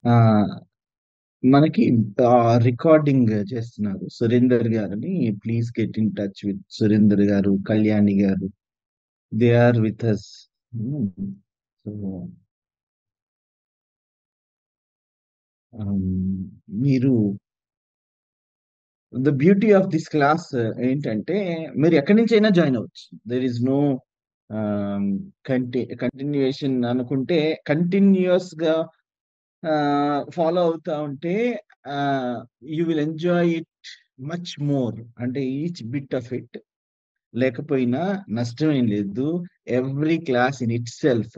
ఆ మనకి రికార్డింగ్ చేస్తున్నారు సురేందర్ గారని. Please get in touch with Surender garu, Kalyani garu. They are with us. So మీరు the beauty of this class ఏంటంటే మీరు ఎక్కడి నుంచి అయినా జాయిన్ అవ్వచ్చు. దెర్ ఇస్ నో కంటిన్యూయేషన్ అనుకుంటే కంటిన్యూస్ గా ఫాలో అవుతా ఉంటే you will enjoy it much more. అంటే ఈచ్ బిట్ ఆఫ్ ఇట్. లేకపోయినా నష్టమేం లేదు. Every class in itself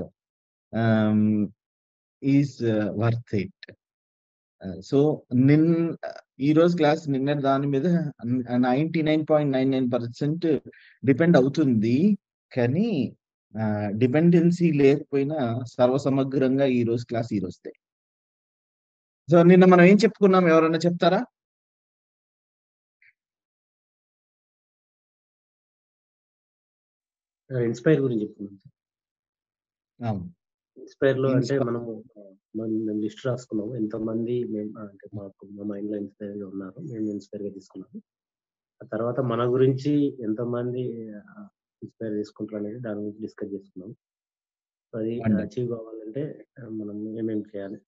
is worth it. So నిన్ ఈ రోజు క్లాస్ నిన్న దాని మీద 99.99% డిపెండ్ అవుతుంది. కానీ డిపెండెన్సీ లేకపోయినా సర్వసమగ్రంగా ఈ రోజు క్లాస్ ఈ రోజుదే. సో నిన్న మనం ఏం చెప్పుకున్నాం, ఎవరైనా చెప్తారా? ఇన్స్పైర్ గురించి చెప్పుకున్నాం సార్. అవును. ఇన్స్పైర్ లో అంటే ఇన్స్పైర్. మేము లిస్ట్ రాసుకున్నాము ఎంతమంది మేము అంటే మా మైండ్ లో ఇన్స్పైర్ గా ఉన్నారు, మేము ఇన్స్పైర్ గా తీసుకున్నాము. ఆ తర్వాత మన గురించి ఎంతమంది ఇన్స్పైర్ తీసుకుంటారు అనేది దాని గురించి డిస్కస్ చేసుకున్నాం. అది అచీవ్ కావాలంటే మనం ఏమేమి చేయాలి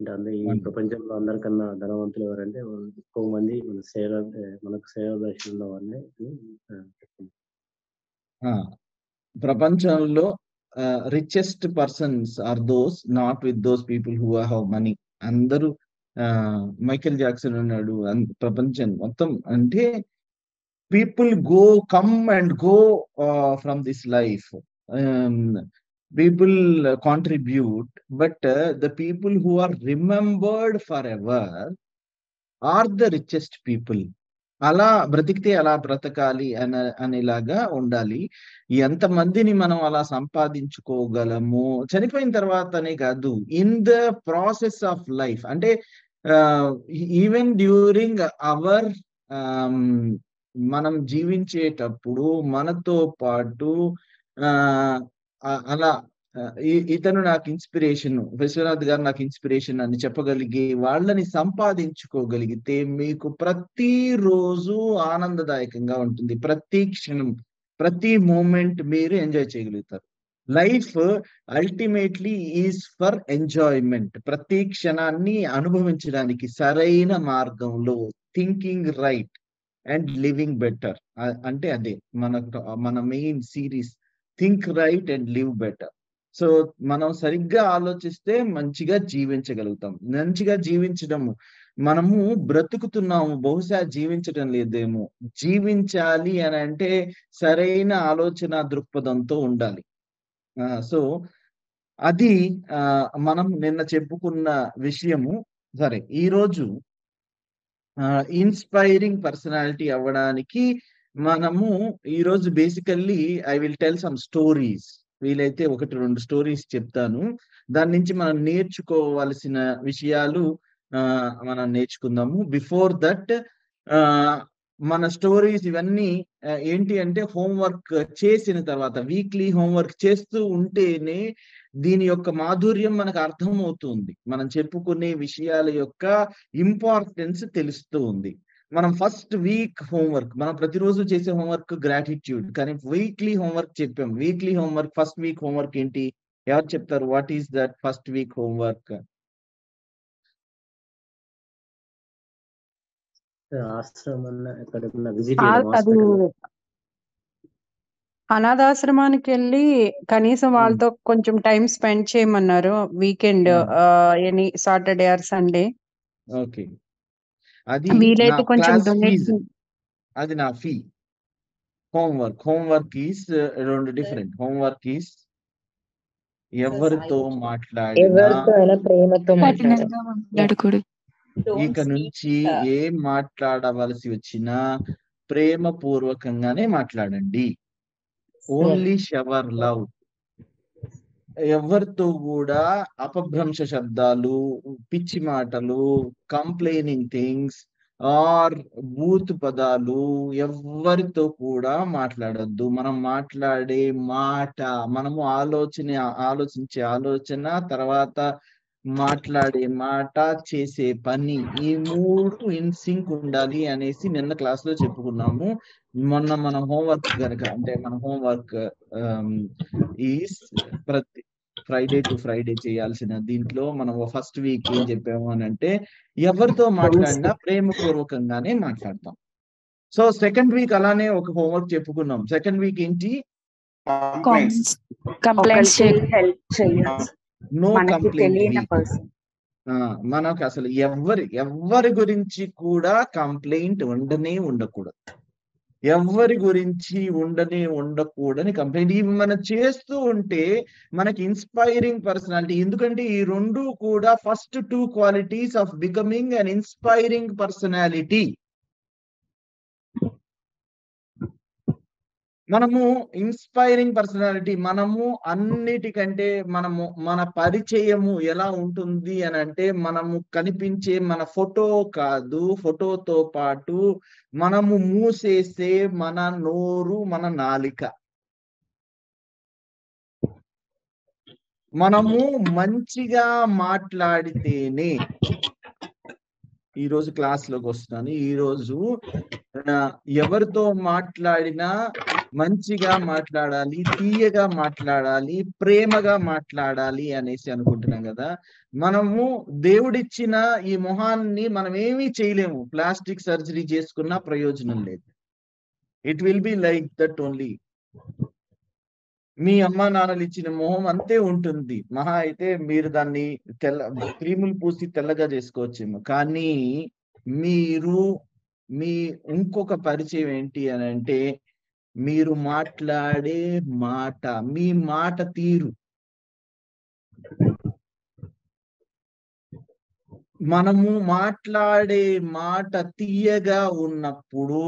అంటే ఈ ప్రపంచంలో అందరికన్నా ధనవంతులు ఎవరంటే ఎక్కువ మంది మనకు సేవాభాషలు ఉన్న వాళ్ళే చెప్తున్నాం. ప్రపంచంలో richest persons are those not with those people who have money. అందరూ మైకేల్ జాక్సన్ ఉన్నాడు. ప్రపంచం మొత్తం అంటే people come and go from this life. People contribute, but the people who are remembered forever are the richest people. అలా బ్రతికితే అలా బ్రతకాలి అనేలాగా ఉండాలి. ఎంతమందిని మనం అలా సంపాదించుకోగలము చనిపోయిన తర్వాతనే కాదు, in the process of life. అంటే ఈవెన్ డ్యూరింగ్ అవర్ మనం జీవించేటప్పుడు మనతో పాటు అలా ఇతను నాకు ఇన్స్పిరేషన్, విశ్వనాథ్ గారు నాకు ఇన్స్పిరేషన్ అని చెప్పగలిగి వాళ్ళని సంపాదించుకోగలిగితే మీకు ప్రతిరోజు ఆనందదాయకంగా ఉంటుంది. ప్రతి క్షణం, ప్రతి మూమెంట్ మీరు ఎంజాయ్ చేయగలుగుతారు. Life ultimately is for enjoyment. ప్రతి క్షణాన్ని అనుభవించడానికి సరైన మార్గంలో thinking right and living better. అంటే అదే మన main series, think right and live better. So మనం సరిగ్గా ఆలోచిస్తే మంచిగా జీవించగలుగుతాం. మంచిగా జీవించడము, మనము బ్రతుకుతున్నాము, బహుశా జీవించడం లేదేమో. జీవించాలి అని అంటే సరైన ఆలోచన దృక్పథంతో ఉండాలి. సో అది మనం నిన్న చెప్పుకున్న విషయము. సరే, ఈరోజు ఇన్స్పైరింగ్ పర్సనాలిటీ అవ్వడానికి మనము ఈరోజు basically I will tell some stories. వీలైతే 1-2 స్టోరీస్ చెప్తాను. దాని నుంచి మనం నేర్చుకోవాల్సిన విషయాలు మనం నేర్చుకుందాము. బిఫోర్ దట్ మన స్టోరీస్ ఇవన్నీ ఏంటి అంటే హోంవర్క్ చేసిన తర్వాత, వీక్లీ హోంవర్క్ చేస్తూ ఉంటేనే దీని యొక్క మాధుర్యం మనకు అర్థమవుతుంది. మనం చెప్పుకునే విషయాల యొక్క ఇంపార్టెన్స్ తెలుస్తూ ఉంది. మనం ఫస్ట్ వీక్ హోంవర్క్, మనం ప్రతిరోజు చేసే హోంవర్క్ గ్రాటిట్యూడ్, కానీ వీక్లీ హోంవర్క్ చెప్పాం. Weekly homework, first week homework ఏంటి? ఎవరు చెప్తారు? What is that first week homework? అనాథాశ్రమానికి వెళ్ళి కనీసం వాళ్ళతో కొంచెం టైం స్పెండ్ చేయమన్నారు weekend, any Saturday or Sunday. Okay, అది వీలైతే కొంచెం డొనేషన్. అది నా ఫీ. హోంవర్క్ ఈస్ రెండు డిఫరెంట్. హోంవర్క్ ఈస్ ఎవరితో మాట్లాడినా ప్రేమతో మాట్లాడకూడదు. ఇక నుంచి ఏం మాట్లాడవలసి వచ్చినా ప్రేమ పూర్వకంగానే మాట్లాడండి. Only shower love. ఎవరితో కూడా అపభ్రంశ శబ్దాలు, పిచ్చి మాటలు, కంప్లైనింగ్ థింగ్స్ ఆర్ బూత్ పదాలు ఎవరితో కూడా మాట్లాడొద్దు. మనం మాట్లాడే మాట, మనము ఆలోచించే ఆలోచన, తర్వాత మాట్లాడే మాట, చేసే పని, ఈ 3 ఇన్ సింక్ ఉండాలి అనేసి నిన్న క్లాస్‌లో చెప్పుకున్నాము. మొన్న మన హోంవర్క్ గనక అంటే మన హోంవర్క్ ఈస్ ప్రతి ఫ్రైడే టు ఫ్రైడే చేయాల్సిన దీంట్లో మనం ఫస్ట్ వీక్ ఏం చెప్పాము అనంటే, ఎవరితో మాట్లాడినా ప్రేమపూర్వకంగానే మాట్లాడతాం. సో, సెకండ్ వీక్ అలానే ఒక హోంవర్క్ చెప్పుకున్నాం. సెకండ్ వీక్ ఏంటి? కంప్లైంట్స్ ఒకరికి హెల్ప్ చేయొచ్చు నో మనకి కంప్లైంట్ తెలియని వీక్. పర్సన్. మనకు అసలు ఎవ్వరి గురించి కూడా కంప్లైంట్ ఉండకూడదు. ఎవ్వరి గురించి ఉండకూడని కంప్లైంట్. ఇవి మనం చేస్తూ ఉంటే మనకి ఇన్స్పైరింగ్ పర్సనాలిటీ. ఎందుకంటే ఈ 2 కూడా first 2 qualities of becoming an inspiring personality. మనము ఇన్స్పైరింగ్ పర్సనాలిటీ. మనము అన్నిటికంటే మన పరిచయము ఎలా ఉంటుంది అనంటే, మనము కనిపించే మన ఫోటో కాదు, ఫోటోతో పాటు మనము మూసేసే మన నోరు, మన నాలిక. మనము మంచిగా మాట్లాడితేనే ఈరోజు క్లాస్‌లోకి వస్తున్నాను. ఈరోజు ఎవరితో మాట్లాడినా మంచిగా మాట్లాడాలి, తీయగా మాట్లాడాలి, ప్రేమగా మాట్లాడాలి అనేసి అనుకుంటున్నాం కదా. మనము దేవుడిచ్చిన ఈ మొహాన్ని మనం ఏమీ చేయలేము. ప్లాస్టిక్ సర్జరీ చేసుకున్నా ప్రయోజనం లేదు. It will be like that only. మీ అమ్మా నాన్నలు ఇచ్చిన మొహం అంతే ఉంటుంది. మహా అయితే మీరు దాన్ని క్రీములు పూసి తెల్లగా చేసుకోవచ్చేమో. కానీ మీ ఇంకొక పరిచయం ఏంటి అనంటే, మీరు మాట్లాడే మాట, మీ మాట తీరు. మనము మాట్లాడే మాట తీయగా ఉన్నప్పుడు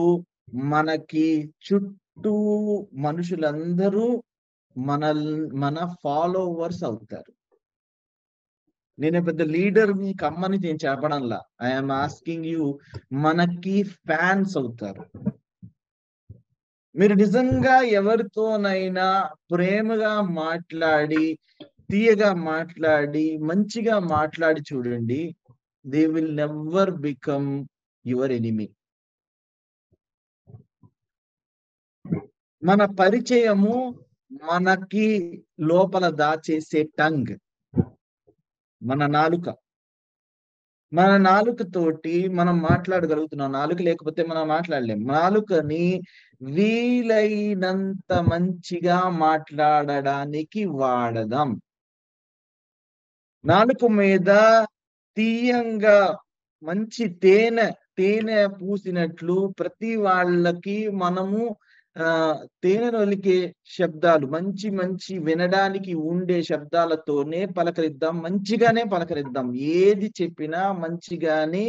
మనకి చుట్టూ మనుషులందరూ మన ఫాలోవర్స్ అవుతారు. నేను పెద్ద లీడర్‌ని కమ్మని నేను చెప్పడంలా. ఐ యామ్ ఆస్కింగ్ యూ, మనకి ఫ్యాన్స్ అవుతారు. మీరు నిజంగా ఎవరితోనైనా ప్రేమగా మాట్లాడి, తీయగా మాట్లాడి, మంచిగా మాట్లాడి చూడండి. They will never become your enemy. మన పరిచయము మనకి లోపల దాచేసే టంగ్, మన నాలుక. మన నాలుకతోటి మనం మాట్లాడగలుగుతున్నాం. నాలుక లేకపోతే మనం మాట్లాడలేం. నాలుకని వీలైనంత మంచిగా మాట్లాడడానికి వాడదాం. నాలుక మీద తీయంగా మంచి తేనె పూసినట్లు ప్రతి వాళ్ళకి మనము తేనెనొలికే శబ్దాలు, మంచి వినడానికి ఉండే శబ్దాలతోనే పలకరిద్దాం. మంచిగానే పలకరిద్దాం. ఏది చెప్పినా మంచిగానే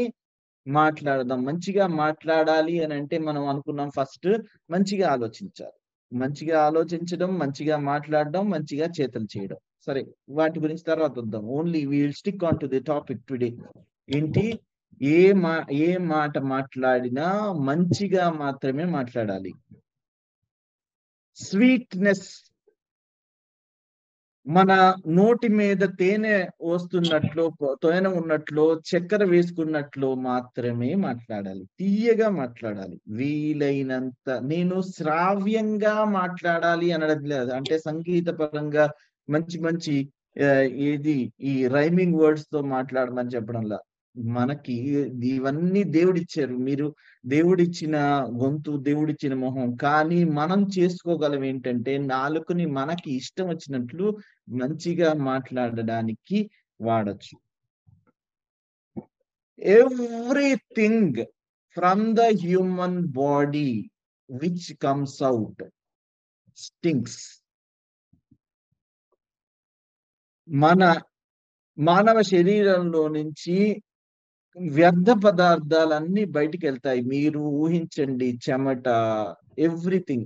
మాట్లాడదాం. మంచిగా మాట్లాడాలి అనంటే మనం అనుకున్నాం ఫస్ట్ మంచిగా ఆలోచించాలి. మంచిగా ఆలోచించడం, మంచిగా మాట్లాడడం, మంచిగా చేతలు చేయడం. సరే, వాటి గురించి తర్వాత వద్దాం. Only we will stick on to the topic today. ఏంటి? ఏ మాట మాట్లాడినా మంచిగా మాత్రమే మాట్లాడాలి. స్వీట్‌నెస్, మన నోటి మీద తేనె ఉన్నట్లో, చక్కెర వేసుకున్నట్లు మాత్రమే మాట్లాడాలి. తీయగా మాట్లాడాలి. వీలైనంత. నేను శ్రావ్యంగా మాట్లాడాలి అనడం లేదు. అంటే సంగీత పరంగా మంచి ఈ రైమింగ్ వర్డ్స్ తో మాట్లాడమని చెప్పడంలా. మనకి ఇవన్నీ దేవుడిచ్చారు. దేవుడిచ్చిన గొంతు, దేవుడిచ్చిన మొహం. కానీ మనం చేసుకోగలం ఏంటంటే, నాలుకని మనకి ఇష్టం వచ్చినట్లు మంచిగా మాట్లాడడానికి వాడొచ్చు. Everything from the human body which comes out stinks. మన మానవ శరీరంలో నుంచి వ్యర్థ పదార్థాలన్నీ బయటికి వెళ్తాయి. మీరు ఊహించండి, చెమట, ఎవ్రీథింగ్.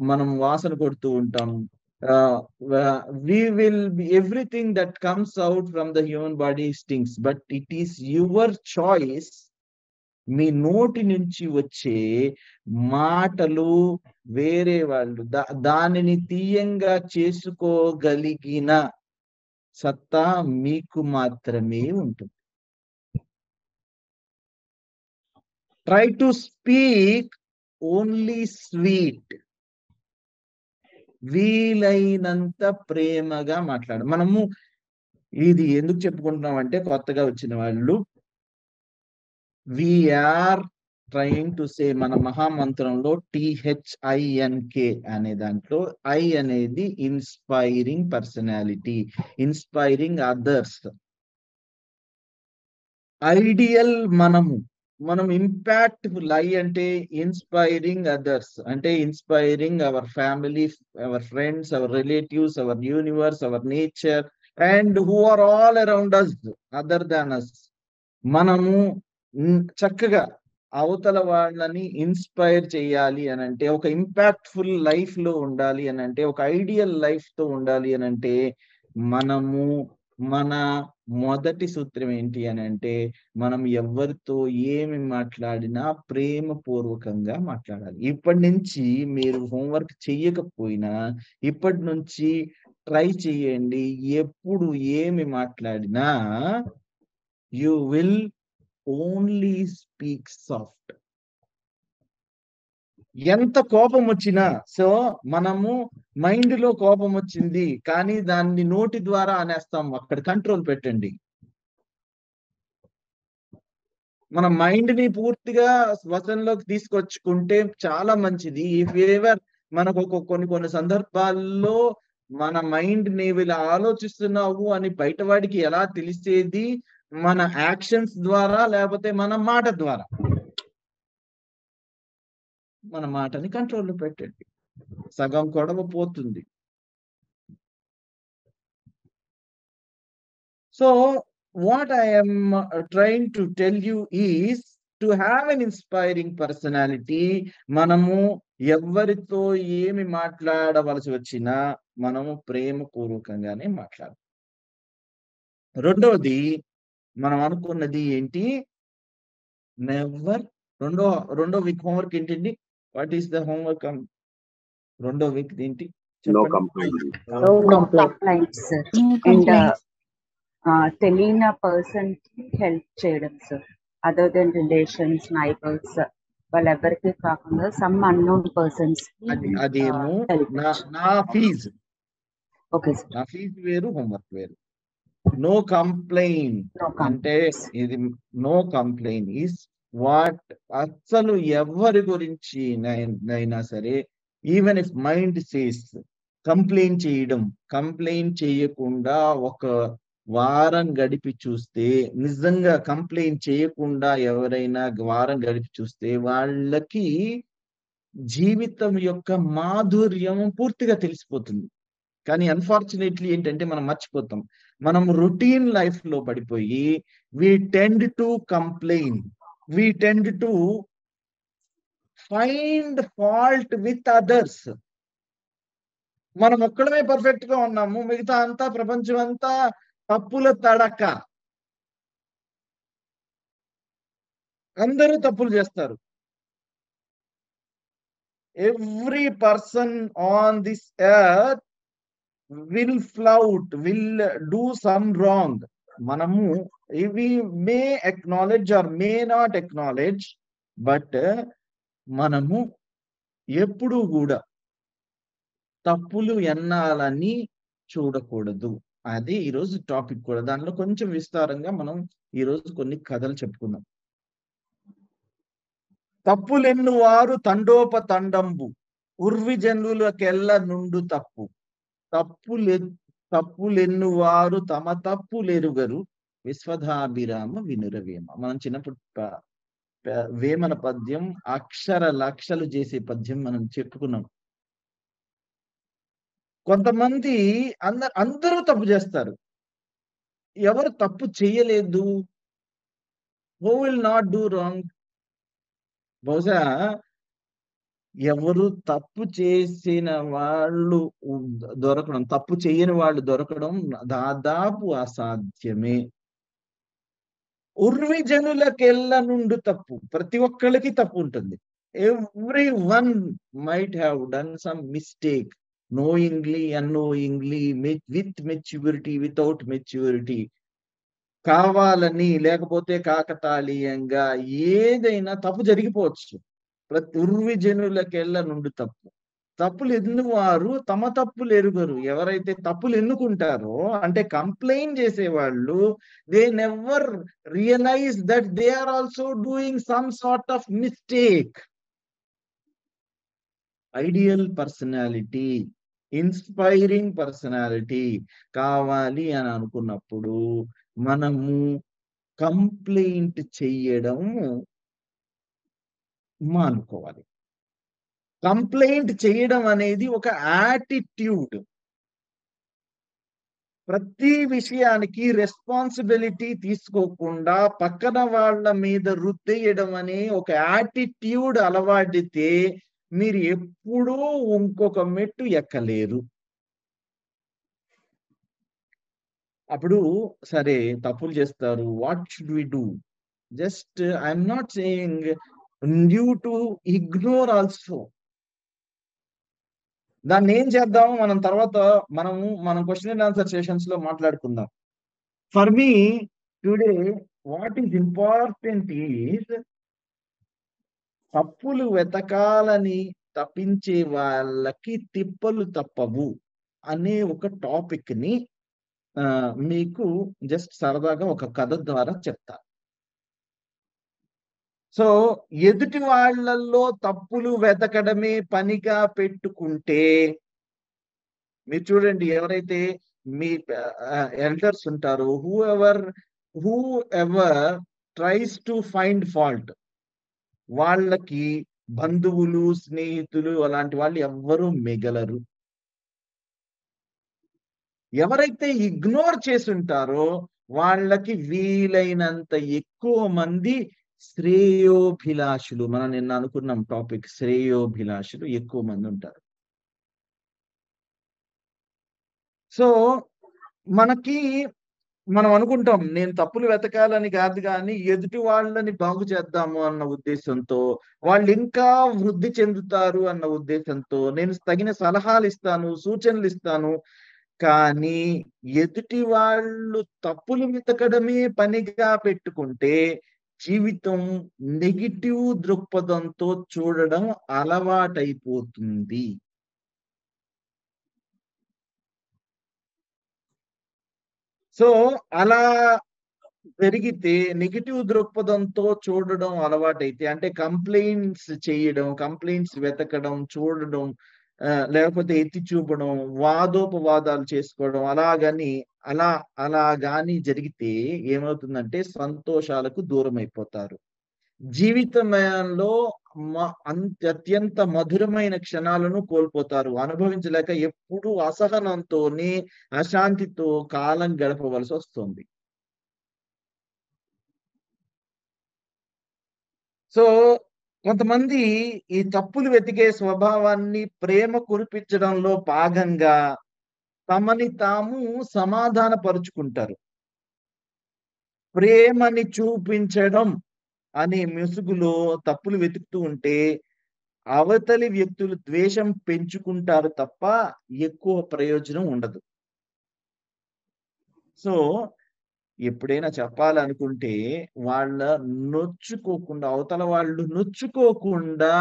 మనం వాసన కొడుతూ ఉంటాం. everything that comes out from the human body stinks, but it is your choice. మీ నోటి నుంచి వచ్చే మాటలు వేరే వాళ్ళు దానిని తీయంగా చేసుకోగలిగిన సత్తా మీకు మాత్రమే ఉంటుంది. Try to speak only sweet. వీలైనంత ప్రేమగా మాట్లాడు. మనము ఇది ఎందుకు చెప్పుకుంటున్నాం అంటే, కొత్తగా వచ్చిన వాళ్ళు వీఆర్ ట్రైయింగ్ టు సే, మన మహామంత్రంలో THINK అనే దాంట్లో ఐ అనేది inspiring personality, inspiring others. Ideal మనం ఇంపాక్ట్ఫుల్. ఐ అంటే ఇన్స్పైరింగ్ అదర్స్, అంటే inspiring our family, our friends, our relatives, our universe, our nature, and who are all around us other than us. మనము చక్కగా అవతల వాళ్ళని ఇన్స్పైర్ చేయాలి అని అంటే, ఒక ఇంపాక్ట్ఫుల్ లైఫ్ లో ఉండాలి అని అంటే, ఒక ఐడియల్ లైఫ్ తో ఉండాలి అని అంటే, మనము మన మొదటి సూత్రం ఏంటి అని అంటే, మనం ఎవరితో ఏమి మాట్లాడినా ప్రేమపూర్వకంగా మాట్లాడాలి. ఇప్పటి నుంచి మీరు హోంవర్క్ చెయ్యకపోయినా ఇప్పటి నుంచి ట్రై చేయండి. ఎప్పుడు ఏమి మాట్లాడినా you will only speak soft. ఎంత కోపం వచ్చినా, సో మనము మైండ్ లో కోపం వచ్చింది కానీ దాన్ని నోటి ద్వారా అనేస్తాం, అక్కడ కంట్రోల్ పెట్టండి. మన మైండ్ ని పూర్తిగా వశంలోకి తీసుకొచ్చుకుంటే చాలా మంచిది. ఇఫ్ ఎవర్ మనకు కొన్ని సందర్భాల్లో మన మైండ్ ని ఇలా ఆలోచిస్తున్నావు అని బయటవాడికి ఎలా తెలిసేది? మన యాక్షన్స్ ద్వారా, లేకపోతే మన మాట ద్వారా. మన మాటని కంట్రోల్లో పెట్టండి, సగం గొడవ పోతుంది. So what I am trying to tell you is to have an inspiring personality. మనము ఎవరితో ఏమి మాట్లాడవలసి వచ్చినా మనము ప్రేమపూర్వకంగానే మాట్లాడాలి. రెండవది మనం అనుకున్నది ఏంటి? నెవర్. రెండో వీక్ హోంవర్క్ ఏంటండి? What is the homework? రెండో వీక్ ఏంటి చెప్పండి. No complaints, sir. And తెలియని పర్సన్ కి హెల్ప్ చేయడం sir, other then relations, neighbours, వాళ్ళెవరికి కాకుండా సమ్ అన్నోన్ పర్సన్స్ అదేమో నా ఫీజు. Okay sir. నా ఫీజు వేరు, హోంవర్క్ వేరు. నో కంప్లైన్ అంటే ఇది నో కంప్లైన్ ఈస్ వాట్. అసలు ఎవరి గురించి అయినా సరే, even if mind says complaint చేయకుండా ఒక వారం గడిపి చూస్తే, నిజంగా కంప్లైంట్ చేయకుండా ఎవరైనా వారం గడిపి చూస్తే వాళ్ళకి జీవితం యొక్క మాధుర్యం పూర్తిగా తెలిసిపోతుంది. కానీ అన్ఫార్చునేట్లీ ఏంటంటే మనం మర్చిపోతాం. మనం రొటీన్ లైఫ్ లో పడిపోయి we tend to complain, we tend to find fault with others. మనం ఒక్కడమే పర్ఫెక్ట్ గా ఉన్నాము, మిగతా అంతా ప్రపంచం అంతా తప్పుల తడక. అందరూ తప్పులు చేస్తారు. Every person on this earth will flout, will do some wrong. మనము we may acknowledge or may not acknowledge, but మనము ఎప్పుడు కూడా తప్పులు ఎన్నాలని చూడకూడదు. అది ఈరోజు టాపిక్ కూడా. దానిలో కొంచెం విస్తారంగా మనం ఈరోజు కొన్ని కథలు చెప్పుకుందాం. తప్పులెన్ను వారు తండోపతండంబు, ఉర్వి జనులకెల్ల నుండు తప్పు. తప్పులెన్ను వారు తమ తప్పులెరుగరు, విశ్వధాభిరామ వినురవేమ. మనం చిన్నప్పుడు వేమన పద్యం అక్షర లక్షలు చేసే పద్యం మనం చెప్పుకున్నాం. కొంతమంది అందరూ తప్పు చేస్తారు, ఎవరు తప్పు చేయలేదు? Who will not do wrong? బహుశా ఎవరు తప్పు చేసిన వాళ్ళు దొరకడం, తప్పు చేయని వాళ్ళు దొరకడం దాదాపు అసాధ్యమే. ఉర్వి జనులకెల్ల నుండి తప్పు. ప్రతి ఒక్కళ్ళకి తప్పు ఉంటుంది. Every one might have done some mistake. knowingly, unknowingly, with maturity, without maturity, కావాలని లేకపోతే కాకతాళీయంగా ఏదైనా తప్పు జరిగిపోవచ్చు. ప్రతి ఉర్విజనులకెల్ల నుండి తప్పులు ఎన్నువారు తమ తప్పులు ఎరుగరు. ఎవరైతే తప్పులు ఎన్నుకుంటారో అంటే కంప్లైంట్ చేసేవాళ్ళు, they never realise that they are also doing some sort of mistake. Ideal personality, inspiring personality కావాలి అని అనుకున్నప్పుడు మనము కంప్లైంట్ చెయ్యడం మానుకోవాలి. కంప్లైంట్ చేయడం అనేది ఒక యాటిట్యూడ్. ప్రతి విషయానికి రెస్పాన్సిబిలిటీ తీసుకోకుండా పక్కన వాళ్ళ మీద రుద్దేయడం అనే ఒక యాటిట్యూడ్ అలవాడితే మీరు ఎప్పుడూ ఇంకొక మెట్టు ఎక్కలేరు. అప్పుడు సరే తప్పులు చేస్తారు, what should we do? Just I'm not saying due to ignore also. దాన్ని ఏం చేద్దాం మనం తర్వాత మనం క్వశ్చన్ అండ్ ఆన్సర్ సెషన్స్ లో మాట్లాడుకుందాం. For me today what is important is తప్పులు వెతకాలని తప్పించే వాళ్ళకి తిప్పలు తప్పవు అనే ఒక టాపిక్ ని మీకు జస్ట్ సరదాగా ఒక కథ ద్వారా చెప్తా. సో ఎదుటి వాళ్ళల్లో తప్పులు వెతకడమే పనిగా పెట్టుకుంటే, మీరు చూడండి ఎవరైతే మీ ఎల్డర్స్ ఉంటారో, whoever tries to find fault, వాళ్ళకి బంధువులు స్నేహితులు అలాంటి వాళ్ళు ఎవ్వరూ మిగలరు. ఎవరైతే ఇగ్నోర్ చేసి ఉంటారో వాళ్ళకి వీలైనంత ఎక్కువ మంది శ్రేయోభిలాషులు, మనం నిన్న అనుకున్నాం టాపిక్, శ్రేయోభిలాషులు ఎక్కువ మంది ఉంటారు. సో మనం అనుకుంటాం నేను తప్పులు వెతకాలని కాదు కానీ ఎదుటి వాళ్ళని బాగు చేద్దాము అన్న ఉద్దేశంతో, వాళ్ళు ఇంకా వృద్ధి చెందుతారు అన్న ఉద్దేశంతో నేను తగిన సలహాలు ఇస్తాను, సూచనలు ఇస్తాను. కానీ ఎదుటి వాళ్ళు తప్పులు వెతకడమే పనిగా పెట్టుకుంటే జీవితం నెగిటివ్ దృక్పథంతో చూడడం అలవాటైపోతుంది. సో అలా జరిగితే నెగిటివ్ దృక్పథంతో చూడడం అలవాటైతే, అంటే కంప్లైంట్స్ చేయడం, కంప్లైంట్స్ వెతకడం, చూడడం, లేకపోతే ఎత్తి చూపడం, వాదోపవాదాలు చేసుకోవడం, అలాగాని జరిగితే ఏమవుతుందంటే సంతోషాలకు దూరం అయిపోతారు. జీవితంలో అత్యంత మధురమైన క్షణాలను కోల్పోతారు. అనుభవించలేక ఎప్పుడూ అసహనంతోనే అశాంతితో కాలం గడపవలసి వస్తుంది. సో కొంతమంది ఈ తప్పులు వెతికే స్వభావాన్ని ప్రేమ కురిపించడంలో భాగంగా తమని తాము సమాధాన పరుచుకుంటారు. ప్రేమని చూపించడం అనే ముసుగులో తప్పులు వెతుకుతూ ఉంటే అవతలి వ్యక్తులు ద్వేషం పెంచుకుంటారు తప్ప ఎక్కువ ప్రయోజనం ఉండదు. సో ఎప్పుడైనా చెప్పాలనుకుంటే అవతల వాళ్ళు నొచ్చుకోకుండా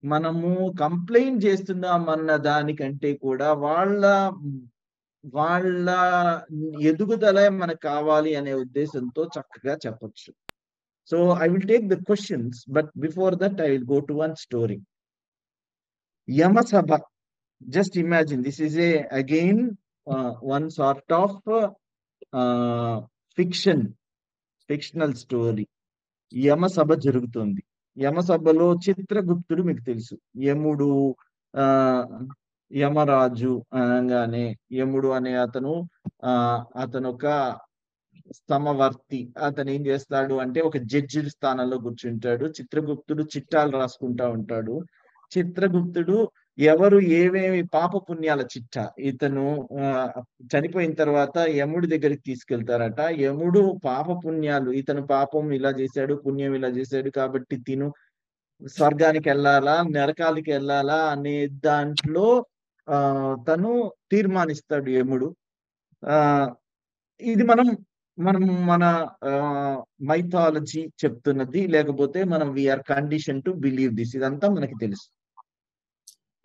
మనము కంప్లైంట్ చేస్తున్నామన్న దానికంటే కూడా వాళ్ళ ఎదుగుదల మనకు కావాలి అనే ఉద్దేశంతో చక్కగా చెప్పొచ్చు. So I will take the questions, but before that I will go to one story. Yamasabha. Just imagine, this is again one sort of fictional story. యమసభ జరుగుతుంది. యమసభలో చిత్రగుప్తుడు మీకు తెలుసు. యమరాజు అనగానే యముడు అనే అతను ఒక సమవర్తి. అతను ఏం చేస్తాడు అంటే ఒక జడ్జి స్థానంలో కూర్చుంటాడు. చిత్రగుప్తుడు చిట్టాలు రాసుకుంటా ఉంటాడు. చిత్రగుప్తుడు ఎవరు ఏమేమి పాప పుణ్యాల చిట్టా ఇతను చనిపోయిన తర్వాత యముడి దగ్గరికి తీసుకెళ్తారట. యముడు పాప పుణ్యాలు, ఇతను పాపం ఇలా చేశాడు, పుణ్యం ఇలా చేశాడు కాబట్టి తిను స్వర్గానికి వెళ్ళాలా నరకాలకి వెళ్ళాలా అనే దాంట్లో తను తీర్మానిస్తాడు యముడు. ఇది మనం మన మైథాలజీ చెప్తున్నది, లేకపోతే మనం we're condition to believe this. ఇదంతా మనకి తెలుసు.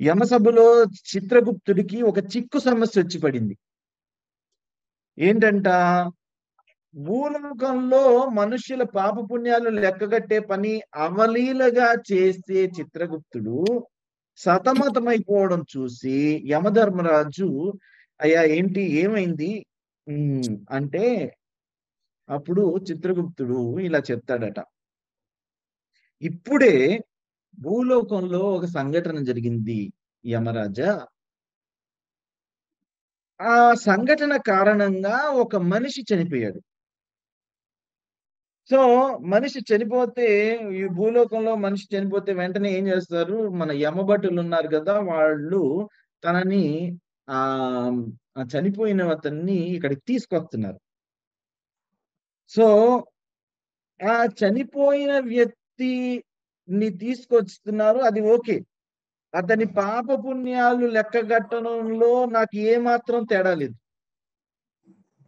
యమసభలో చిత్రగుప్తుడికి ఒక చిక్కు సమస్య వచ్చి పడింది. ఏంటంట, భూలోకంలో మనుష్యుల పాపపుణ్యాలు లెక్కగట్టే పని అవలీలగా చేసే చిత్రగుప్తుడు సతమతమైపోవడం చూసి యమధర్మరాజు, అయ్యా ఏంటి ఏమైంది అంటే, అప్పుడు చిత్రగుప్తుడు ఇలా చెప్తాడట, ఇప్పుడే భూలోకంలో ఒక సంఘటన జరిగింది యమరాజా. ఆ సంఘటన కారణంగా ఒక మనిషి చనిపోయాడు. సో మనిషి చనిపోతే, ఈ భూలోకంలో మనిషి చనిపోతే వెంటనే ఏం చేస్తారు, మన యమభటులు ఉన్నారు కదా, వాళ్ళు తనని ఆ చనిపోయిన అతన్ని ఇక్కడికి తీసుకొస్తున్నారు. సో ఆ చనిపోయిన వ్యక్తిని తీసుకొస్తున్నారు, అది ఓకే. అతని పాపపుణ్యాలు లెక్కగట్టడంలో నాకు ఏమాత్రం తేడా లేదు.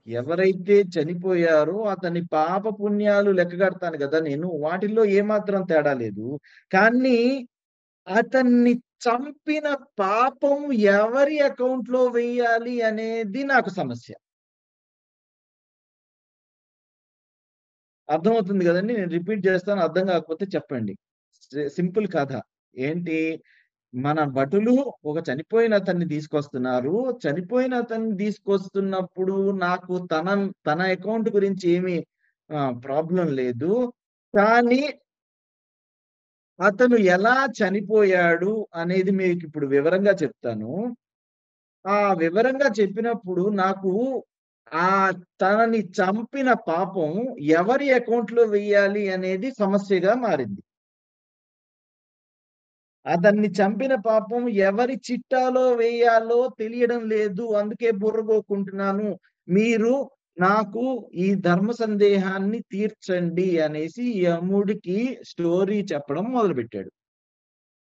ఎవరైతే చనిపోయారో అతని పాపపుణ్యాలు లెక్కగడతాను కదా నేను, వాటిల్లో ఏమాత్రం తేడా లేదు. కానీ అతన్ని చంపిన పాపం ఎవరి అకౌంట్ లో వేయాలి అనేది నాకు సమస్య. అర్థమవుతుంది కదండి, నేను రిపీట్ చేస్తాను, అర్థం కాకపోతే చెప్పండి. సింపుల్ కథ ఏంటి, మన భటులు ఒక చనిపోయిన అతన్ని తీసుకొస్తున్నారు. చనిపోయిన అతన్ని తీసుకొస్తున్నప్పుడు నాకు తన అకౌంట్ గురించి ఏమీ ప్రాబ్లం లేదు. కానీ అతను ఎలా చనిపోయాడు అనేది మీకు ఇప్పుడు వివరంగా చెప్తాను. ఆ వివరంగా చెప్పినప్పుడు నాకు తనని చంపిన పాపం ఎవరి అకౌంట్ లో వెయ్యాలి అనేది సమస్యగా మారింది. అతన్ని చంపిన పాపం ఎవరి చిట్టాలో వేయాలో తెలియడం లేదు, అందుకే బుర్రగోకుంటున్నాను. మీరు నాకు ఈ ధర్మ సందేహాన్ని తీర్చండి అనేసి యముడికి స్టోరీ చెప్పడం మొదలుపెట్టాడు.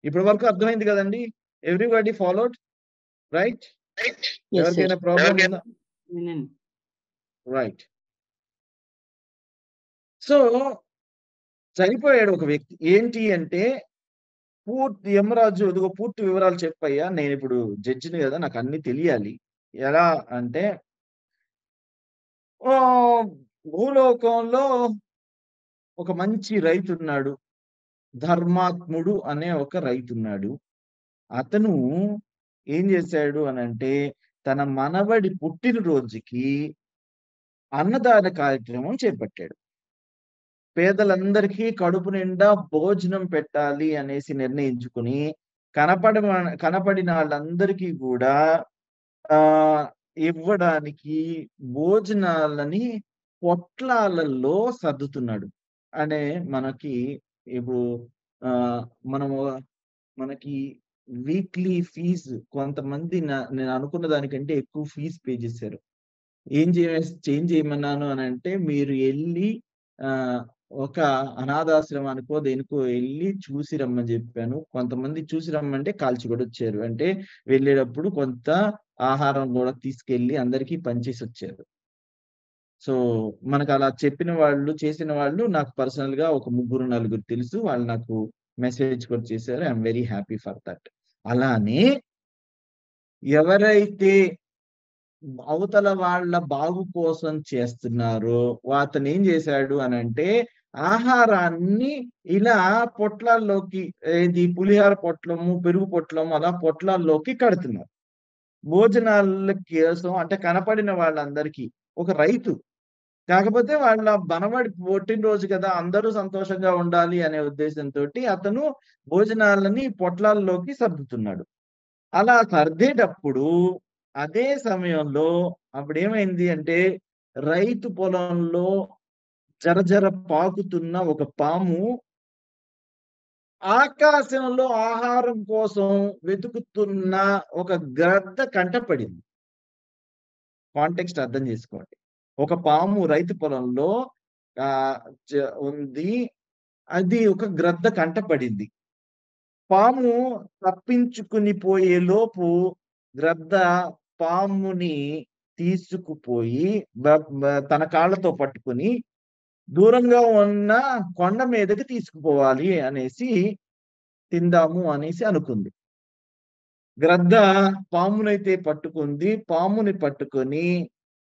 ఇప్పటి వరకు అర్థమైంది కదండి? Everybody followed, right? ఎవరికైనా ప్రాబ్లం ఉందా? రైట్. సో చనిపోయాడు ఒక వ్యక్తి. ఏంటి అంటే, యమరాజు ఇదిగో పూర్తి వివరాలు చెప్పయ్యా, నేను ఇప్పుడు జడ్జిని కదా, నాకు అన్ని తెలియాలి. ఎలా అంటే, భూలోకంలో ఒక మంచి రైతున్నాడు, ధర్మాత్ముడు అనే ఒక రైతున్నాడు. అతను ఏం చేశాడు అనంటే, తన మనవడి పుట్టినరోజుకి అన్నదాన కార్యక్రమం చేపట్టాడు. పేదలందరికీ కడుపు నిండా భోజనం పెట్టాలి అనేసి నిర్ణయించుకుని కనపడిన వాళ్ళందరికీ కూడా ఇవ్వడానికి భోజనాలని పొట్లాలలో సర్దుతున్నాడు. అంటే మనకి ఇప్పుడు మనకి వీక్లీ ఫీజు కొంతమంది నేను అనుకున్న దానికంటే ఎక్కువ ఫీజు పే చేశారు. ఏం చేయమన్నాను అని అంటే, మీరు వెళ్ళి ఒక అనాథాశ్రమానికో దేనికో వెళ్ళి చూసి రమ్మని చెప్పాను. కొంతమంది చూసి రమ్మంటే కాల్చి కూడా వచ్చారు. అంటే వెళ్ళేటప్పుడు కొంత ఆహారం కూడా తీసుకెళ్ళి అందరికీ పంచేసి వచ్చారు. సో మనకు అలా చెప్పిన వాళ్ళు, చేసిన వాళ్ళు నాకు పర్సనల్ గా ఒక 3-4 తెలుసు. వాళ్ళు నాకు మెసేజ్ కూడా చేశారు. I'm very happy for that. అలానే ఎవరైతే అవతల వాళ్ళ బాగు కోసం చేస్తున్నారో అతను ఏం చేశాడు అని అంటే, ఆహారాన్ని ఇలా పొట్లాల్లోకి, ఏది పులిహార పొట్లము, పెరుగు పొట్లము, అలా పొట్లాల్లోకి కడుతున్నారు. భోజనాల కోసం అంటే కనపడిన వాళ్ళందరికీ. ఒక రైతు, కాకపోతే వాళ్ళ మనవడి పుట్టినరోజు కదా, అందరూ సంతోషంగా ఉండాలి అనే ఉద్దేశంతో అతను భోజనాలని పొట్లాల్లోకి సర్దుతున్నాడు. అలా సర్దేటప్పుడు అదే సమయంలో అప్పుడేమైంది అంటే, రైతు పొలంలో జరజర పాకుతున్న ఒక పాము ఆకాశంలో ఆహారం కోసం వెతుకుతున్న ఒక గ్రద్ద కంటపడింది. కాంటెక్స్ట్ అర్థం చేసుకోండి. ఒక పాము రైతు పొలంలో ఉంది, అది ఒక గ్రద్ద కంటపడింది. పాము తప్పించుకుని పోయే లోపు గ్రద్ద పాముని తీసుకుపోయి తన కాళ్ళతో పట్టుకుని దూరంగా ఉన్న కొండ మీదకి తీసుకుపోవాలి అనేసి తిందాము అనేసి అనుకుంది. గ్రద్ద పామునైతే పట్టుకుంది. పాముని పట్టుకొని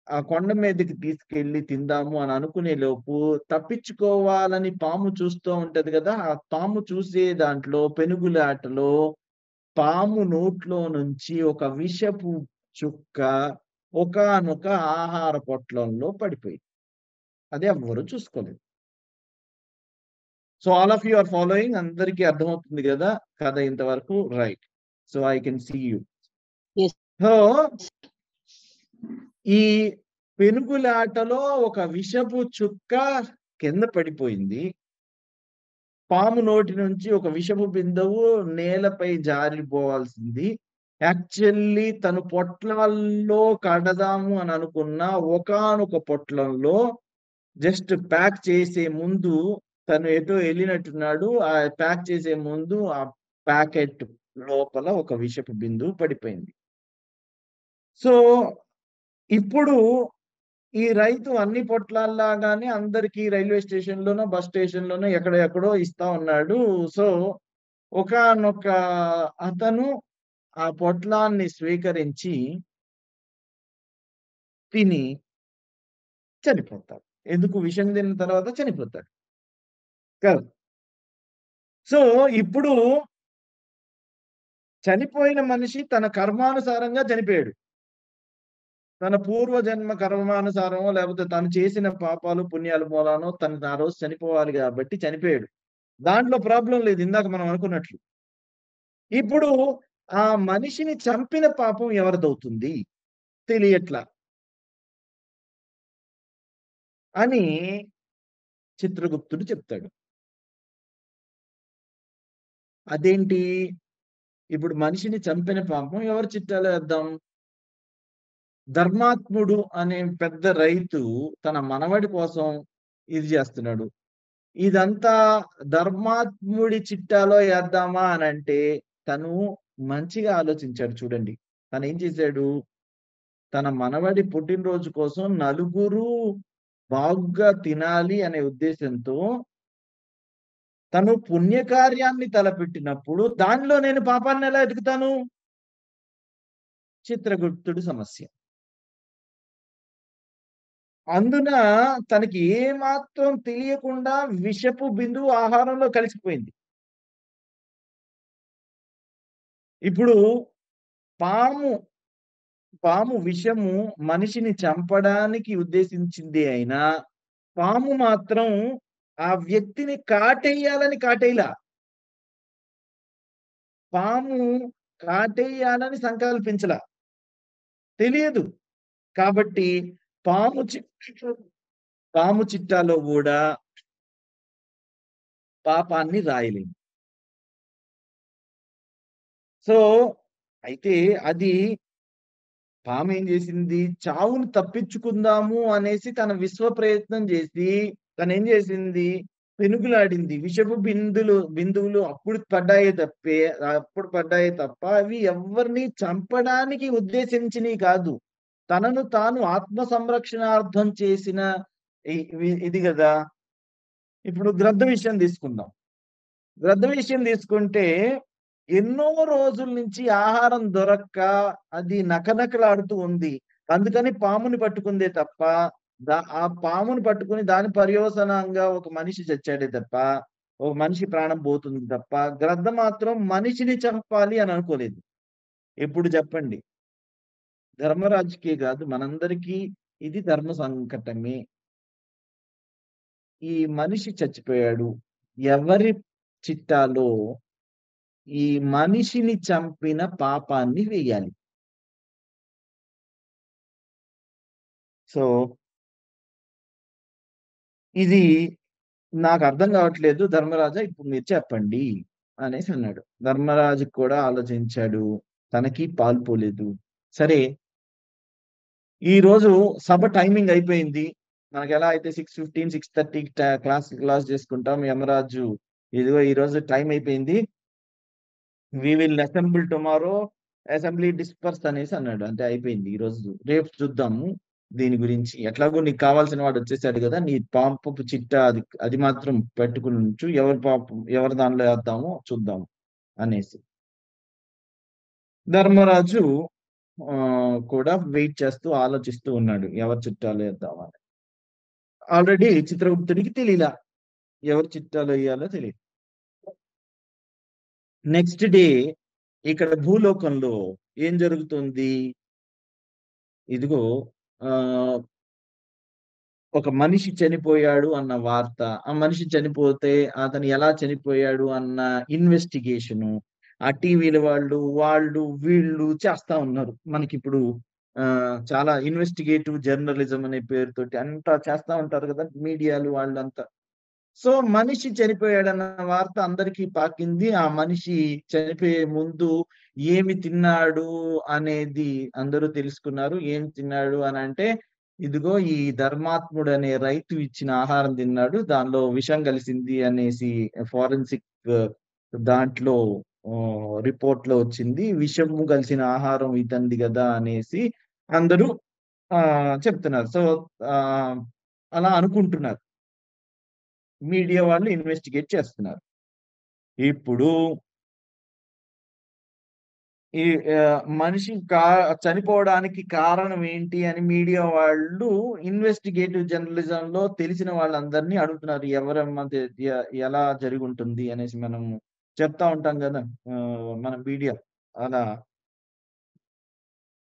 ఆ కొండ మీదకి తీసుకెళ్లి తిందాము అని అనుకునే లోపు తప్పించుకోవాలని పాము చూస్తూ ఉంటది కదా! ఆ పాము చూసే దాంట్లో పెనుగులాటలో పాము నోట్లో నుంచి ఒక విషపు చుక్క ఒకానొక ఆహార పొట్లంలో పడిపోయింది. అది ఎవ్వరు చూసుకోలేదు. So all of you are following. అందరికీ అర్థమవుతుంది కదా కథ ఇంతవరకు? Right. So I can see you. Yes. So ఈ పెనుగులాటలో ఒక విషపు చుక్క కింద పడిపోయింది. పాము నోటి నుంచి ఒక విషపు బిందువు నేలపై జారిపోవాల్సింది. యాక్చువల్లీ తను పొట్లాల్లో కడదాము అని అనుకున్న ఒకానొక పొట్లంలో జస్ట్ ప్యాక్ చేసే ముందు తను ఎటో వెళ్ళినట్టున్నాడు. ఆ ప్యాక్ చేసే ముందు ఆ ప్యాకెట్ లోపల ఒక విషపు బిందువు పడిపోయింది. సో ఇప్పుడు ఈ రైతు అన్ని పొట్లాల్లాగానే అందరికీ రైల్వే స్టేషన్‌లోనో, బస్ స్టేషన్‌లోనో ఎక్కడో ఇస్తా ఉన్నాడు. సో ఒకానొక అతను ఆ పొట్లాన్ని స్వీకరించి తిని చనిపోతాడు. ఎందుకు? విషం తిన్న తర్వాత చనిపోతాడు. కదా! సో ఇప్పుడు చనిపోయిన మనిషి తన కర్మానుసారంగా చనిపోయాడు. తన పూర్వజన్మ కర్మానుసారమో లేకపోతే తను చేసిన పాపాలు, పుణ్యాల మూలానో తను ఆ రోజు చనిపోవాలి కాబట్టి చనిపోయాడు. దాంట్లో ప్రాబ్లమ్ లేదు ఇందాక మనం అనుకున్నట్లు. ఇప్పుడు ఆ మనిషిని చంపిన పాపం ఎవరిదవుతుంది? తెలియట్లా. అని చిత్రగుప్తుడు చెప్తాడు. అదేంటి? ఇప్పుడు మనిషిని చంపిన పాపం ఎవరి చిట్టాలో వేద్దాం? ధర్మాత్ముడు అనే పెద్ద రైతు తన మనవడి కోసం ఇది చేస్తున్నాడు. ఇదంతా ధర్మాత్ముడి చిట్టాలో వేద్దామా అనంటే తను మంచిగా ఆలోచించాడు చూడండి. తనేం చేశాడు? తన మనవడి పుట్టినరోజు కోసం నలుగురు బాగుగా తినాలి అనే ఉద్దేశంతో తను పుణ్యకార్యాన్ని తలపెట్టినప్పుడు దానిలో నేను పాపాన్ని ఎలా ఎతుకుతాను? చిత్రగుప్తుడి సమస్య. అందున తనకి ఏమాత్రం తెలియకుండా విషపు బిందువు ఆహారంలో కలిసిపోయింది. ఇప్పుడు పాము విషము మనిషిని చంపడానికి ఉద్దేశించింది అయినా పాము మాత్రం ఆ వ్యక్తిని కాటేయాలని కాటేయలా. పాము కాటేయాలని సంకల్పించలా. తెలియదు. కాబట్టి పాము చిట్టాలో కూడా పాపాన్ని రాయలేము. సో అయితే అది పాము ఏం చేసింది? చావును తప్పించుకుందాము అనేసి తన విశ్వ ప్రయత్నం చేసి తనేం చేసింది? పెనుగులాడింది. విషపు బిందువులు అప్పుడు పడ్డాయే తప్ప అవి ఎవరిని చంపడానికి ఉద్దేశించినవి కాదు. తనను తాను ఆత్మ సంరక్షణార్థం చేసిన ఇది కదా. ఇప్పుడు గ్రద్ద విషయం తీసుకుందాం. గ్రద్ద విషయం తీసుకుంటే ఎన్నో రోజుల నుంచి ఆహారం దొరక్క అది నకనకలాడుతూ ఉంది. అందుకని పాముని పట్టుకుందే తప్ప ఆ పాముని పట్టుకుని దాని పర్యవసానంగా ఒక మనిషి చచ్చాడే తప్ప, ఒక మనిషి ప్రాణం పోతుంది తప్ప గ్రద్ద మాత్రం మనిషిని చంపాలి అని అనుకోలేదు. ఎప్పుడు చెప్పండి? ధర్మరాజుకే కాదు మనందరికీ ఇది ధర్మ సంకటమే. ఈ మనిషి చచ్చిపోయాడు. ఎవరి చిట్టాలో ఈ మనిషిని చంపిన పాపాన్ని వేయాలి. సో ఇది నాకు అర్థం కావట్లేదు ధర్మరాజా, ఇప్పుడు మీరు చెప్పండి అనేసి అన్నాడు. ధర్మరాజు కూడా ఆలోచించాడు. తనకి పాల్పోలేదు. సరే, ఈ రోజు సభ టైమింగ్ అయిపోయింది. మనకి ఎలా అయితే 6:15, 6:30 క్లాస్ చేసుకుంటాం. యమరాజు ఇదిగో ఈ రోజు టైం అయిపోయింది. We will assemble tomorrow assembly disperse అనేసి అన్నాడు. అంటే అయిపోయింది ఈరోజు. రేపు చూద్దాము దీని గురించి. ఎట్లాగో నీకు కావాల్సిన వాడు వచ్చేసాడు కదా! నీ పాపపు చిట్టా అది మాత్రం పెట్టుకొని ఉంచు. ఎవరి దానిలో వేద్దామో చూద్దాం అనేసి. ధర్మరాజు కూడా వెయిట్ చేస్తూ ఆలోచిస్తూ ఉన్నాడు. ఎవరి చిట్టాలో వేద్దామని. ఆల్రెడీ చిత్రగుప్తుడికి తెలీలా ఎవరి చిట్టాలో వేయాలో తెలియదు. నెక్స్ట్ డే ఇక్కడ భూలోకంలో ఏం జరుగుతుంది? ఇదిగో ఒక మనిషి చనిపోయాడు అన్న వార్త, ఆ మనిషి చనిపోతే అతను ఎలా చనిపోయాడు అన్న ఇన్వెస్టిగేషను ఆ టీవీల వాళ్ళు వీళ్ళు చేస్తా ఉన్నారు. మనకిప్పుడు చాలా ఇన్వెస్టిగేటివ్ జర్నలిజం అనే పేరుతోటి అంతా చేస్తా ఉంటారు కదా మీడియాలు వాళ్ళంతా. సో మనిషి చనిపోయాడన్న వార్త అందరికీ పాకింది. ఆ మనిషి చనిపోయే ముందు ఏమి తిన్నాడు అనేది అందరూ తెలుసుకున్నారు. ఏమి తిన్నాడు అని అంటే, ఇదిగో ఈ ధర్మాత్ముడు అనే రైతు ఇచ్చిన ఆహారం తిన్నాడు. దానిలో విషం కలిసింది అనేసి ఫోరెన్సిక్ దాంట్లో రిపోర్ట్ లో వచ్చింది. విషము కలిసిన ఆహారం ఇతంది కదా అనేసి అందరూ చెప్తున్నారు. సో అలా అనుకుంటున్నారు. మీడియా వాళ్ళు ఇన్వెస్టిగేట్ చేస్తున్నారు. ఇప్పుడు ఈ మనిషి చనిపోవడానికి కారణం ఏంటి అని మీడియా వాళ్ళు ఇన్వెస్టిగేటివ్ జర్నలిజంలో తెలిసిన వాళ్ళందరినీ అడుగుతున్నారు. ఎవరమ్మా ఎలా జరిగి ఉంటుంది అనేసి మనం చెప్తా ఉంటాం కదా మన మీడియా అలా.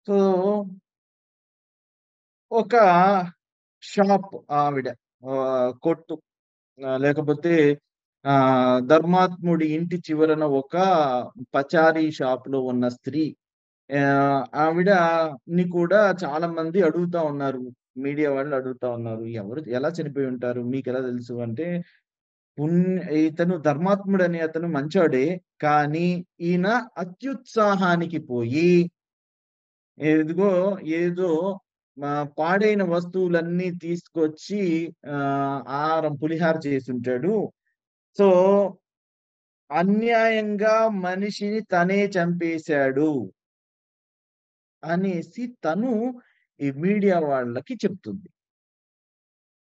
సో ఒక షాప్ ఆవిడ కొట్టు లేకపోతే ధర్మాత్ముడి ఇంటి చివరన ఒక పచారీ షాప్ లో ఉన్న స్త్రీ ఆవిడని కూడా చాలా మంది అడుగుతా ఉన్నారు. మీడియా వాళ్ళు అడుగుతా ఉన్నారు. ఎవరు ఎలా చనిపోయి ఉంటారు మీకు ఎలా తెలుసు అంటే, ఇతను ధర్మాత్ముడు అనే అతను మంచోడే, కానీ ఈయన అత్యుత్సాహానికి పోయి ఇదిగో ఏదో పాడైన వస్తువులన్నీ తీసుకొచ్చి ఆహారం పులిహార చేసి ఉంటాడు. సో అన్యాయంగా మనిషిని తనే చంపేశాడు అనేసి తను ఈ మీడియా వాళ్ళకి చెప్తుంది.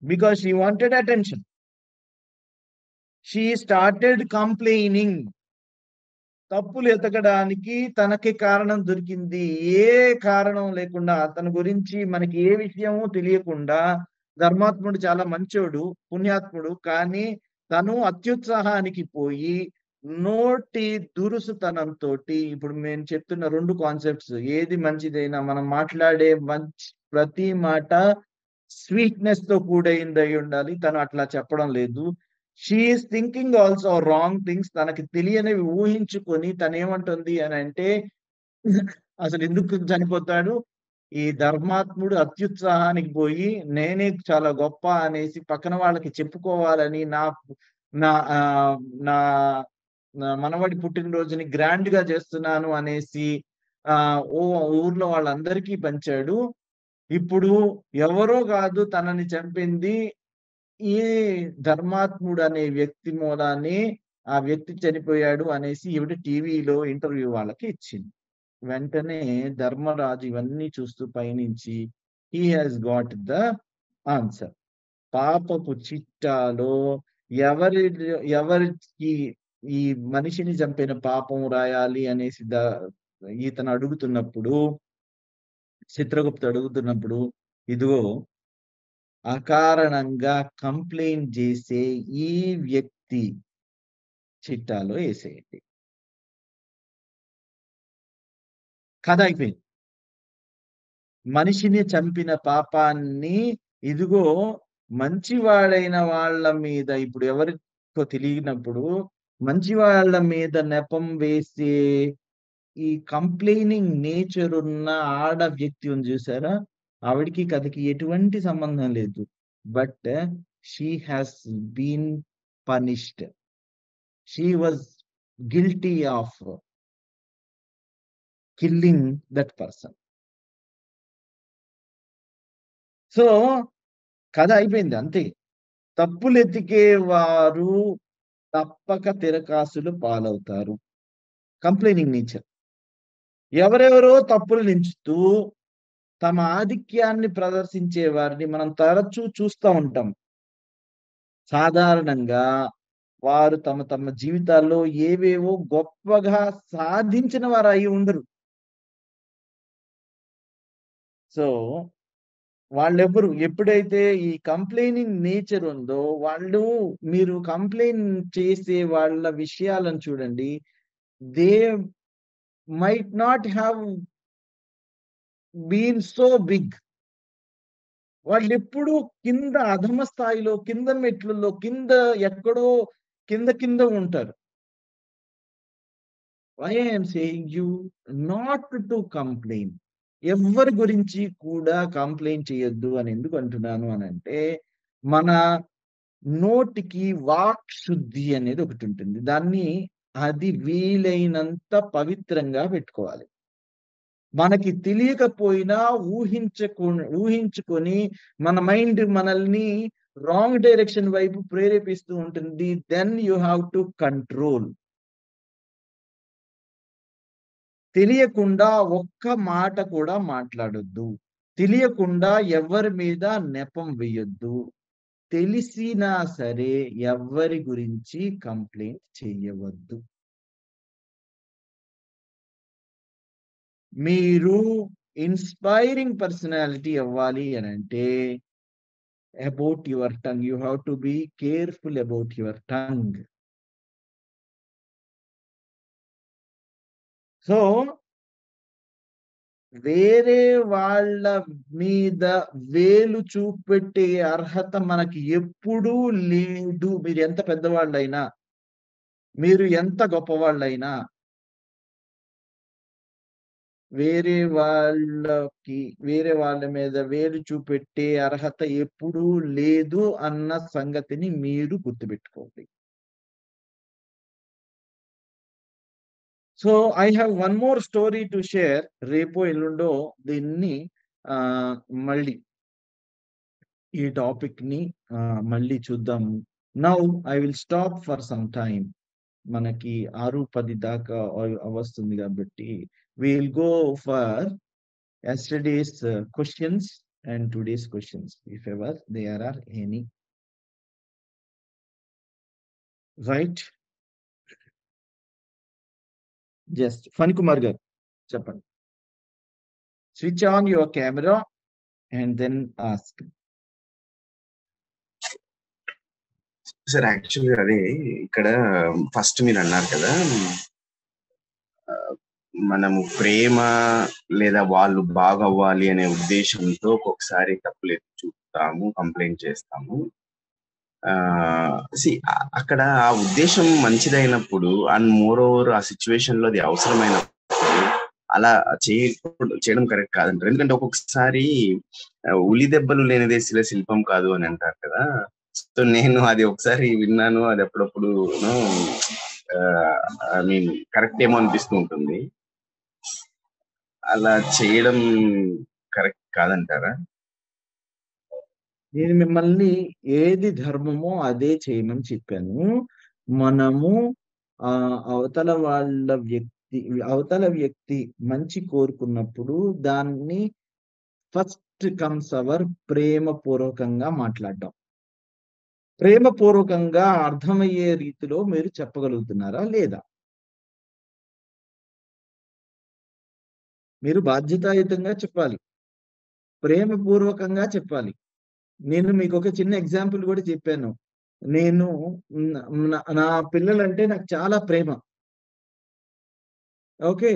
Because she wanted attention. She started complaining. తప్పులు ఎతకడానికి తనకి కారణం దొరికింది. ఏ కారణం లేకుండా అతని గురించి మనకి ఏ విషయమూ తెలియకుండా, ధర్మాత్ముడు చాలా మంచోడు, పుణ్యాత్ముడు, కానీ తను అత్యుత్సాహానికి పోయి నోటి దురుసుతనంతోటి, ఇప్పుడు నేను చెప్తున్న 2 కాన్సెప్ట్స్ ఏది మంచిదైనా మనం మాట్లాడే ప్రతి మాట స్వీట్నెస్ తో కూడైందై ఉండాలి. తను అట్లా చెప్పడం లేదు. She is thinking also wrong things. తనకి తెలియనివి ఊహించుకొని తనేమంటుంది అని అంటే, అసలు ఎందుకు చనిపోతాడు ఈ ధర్మాత్ముడు అత్యుత్సాహానికి పోయి నేనే చాలా గొప్ప అనేసి పక్కన వాళ్ళకి చెప్పుకోవాలని నా నా మనవడి పుట్టినరోజుని గ్రాండ్ గా చేస్తున్నాను అనేసి ఊర్లో వాళ్ళందరికీ పంచాడు. ఇప్పుడు ఎవరో కాదు తనని చంపింది, ఈ ధర్మాత్ముడు అనే వ్యక్తి మూలానే ఆ వ్యక్తి చనిపోయాడు అనేసి ఈవిడ టీవీలో ఇంటర్వ్యూ వాళ్ళకి ఇచ్చింది. వెంటనే ధర్మరాజు ఇవన్నీ చూస్తూ పైనుంచి he has got the answer. పాపపు చిట్టాలో ఎవరికి ఈ మనిషిని చంపిన పాపం రాయాలి అనేసి ఇతను అడుగుతున్నప్పుడు, చిత్రగుప్తుడు అడుగుతున్నప్పుడు, ఇదిగో అకారణంగా కంప్లైంట్ చేసే ఈ వ్యక్తి చిట్టాలో వేసేయండి. కథ అయిపోయింది. మనిషిని చంపిన పాపాన్ని ఇదిగో మంచివాడైన వాళ్ళ మీద, ఇప్పుడు ఎవరికో తెలియనప్పుడు మంచి వాళ్ళ మీద నెపం వేసే ఈ కంప్లైనింగ్ నేచర్ ఉన్న ఆడ వ్యక్తి ఉంది చూసారా, ఆవిడికి కథకి ఎటువంటి సంబంధం లేదు. But she has been punished. She was guilty of killing that person. So కథ అయిపోయింది అంతే. తప్పులు ఎతికే వారు తప్పక తిరకాసులు పాలవుతారు. Complaining nature. ఎవరెవరో తప్పులు నించుతూ తమ ఆధిక్యాన్ని ప్రదర్శించే వారిని మనం తరచూ చూస్తూ ఉంటాం. సాధారణంగా వారు తమ తమ జీవితాల్లో ఏవేవో గొప్పగా సాధించిన వారు అయి ఉండరు. సో వాళ్ళెవ్వరు ఎప్పుడైతే ఈ కంప్లైనింగ్ నేచర్ ఉందో మీరు కంప్లైంట్ చేసే వాళ్ళ విషయాలను చూడండి. They might not have been so big. వాళ్ళెప్పుడూ కింద అధమ స్థాయిలో, కింద మెట్లుల్లో, ఎక్కడో కింద ఉంటారు. Why I am saying you not to complain. ఎవ్వరి గురించి కూడా కంప్లెయింట్ చేయొద్దు అని ఎందుకు అంటున్నాను అనంటే, మన నోటికి వాక్ శుద్ధి అనేది ఒకటి ఉంటుంది. అది వీలైనంత పవిత్రంగా పెట్టుకోవాలి. మనకి తెలియకపోయినా ఊహించుకొని మన మైండ్ మనల్ని రాంగ్ డైరెక్షన్ వైపు ప్రేరేపిస్తూ ఉంటుంది. Then you have to control. తెలియకుండా ఒక్క మాట కూడా మాట్లాడొద్దు. తెలియకుండా ఎవరి మీద నెపం వేయొద్దు. తెలిసినా సరే ఎవ్వరి గురించి కంప్లైంట్ చేయవద్దు. మీరు ఇన్స్పైరింగ్ పర్సనాలిటీ అవ్వాలి అనంటే about your tongue. You have to be careful about your tongue. So వేరే వాళ్ళ మీద వేలు చూపెట్టే అర్హత మనకి ఎప్పుడూ లేదు. మీరు ఎంత పెద్దవాళ్ళైనా, మీరు ఎంత గొప్పవాళ్ళైనా, వేరే వాళ్ళ మీద వేలు చూపెట్టే అర్హత ఎప్పుడూ లేదు అన్న సంగతిని మీరు గుర్తుపెట్టుకోండి. So I have one more story to share. రేపో ఎల్లుండో దీన్ని మళ్ళీ ఈ టాపిక్ ని మళ్ళీ చూద్దాము. Now I will stop for some time. మనకి 6:10 దాకా వస్తుంది కాబట్టి will go for yesterday's questions and today's questions if ever there are any. Right? Just Fani Kumar garu చెప్పండి. Switch on your camera and then ask. Sir యాక్చువల్గా అదే ఇక్కడ first మీరు అన్నారు కదా, మనము ప్రేమ లేదా వాళ్ళు బాగవ్వాలి అనే ఉద్దేశంతో ఒక్కొక్కసారి తప్పులు ఎత్తి చూపుతాము, కంప్లైంట్ చేస్తాము. అక్కడ ఆ ఉద్దేశం మంచిదైనప్పుడు అండ్ మోర్ ఓవర్ ఆ సిచ్యువేషన్ లో అది అవసరమైనప్పుడు అలా చేయడం కరెక్ట్ కాదంటారు. ఎందుకంటే ఒక్కొక్కసారి ఉలి దెబ్బలు లేనిదే శిల్పం కాదు అని అంటారు కదా. సో నేను అది ఒకసారి విన్నాను, అది అప్పుడప్పుడు ఐ మీన్ కరెక్ట్ ఏమో అనిపిస్తూ ఉంటుంది. అలా చేయడం కరెక్ట్ కాదంటారా? నేను మిమ్మల్ని ఏది ధర్మమో అదే చేయమని చెప్పాను. మనము అవతల వ్యక్తి మంచి కోరుకున్నప్పుడు దాన్ని ఫస్ట్ కమ్స్ అవర్ ప్రేమపూర్వకంగా మాట్లాడడం. ప్రేమపూర్వకంగా అర్థమయ్యే రీతిలో మీరు చెప్పగలుగుతున్నారా లేదా? మీరు బాధ్యతాయుతంగా చెప్పాలి, ప్రేమపూర్వకంగా చెప్పాలి. నేను మీకు ఒక చిన్న ఎగ్జాంపుల్ కూడా చెప్పాను. నా పిల్లలంటే నాకు చాలా ప్రేమ. ఓకే,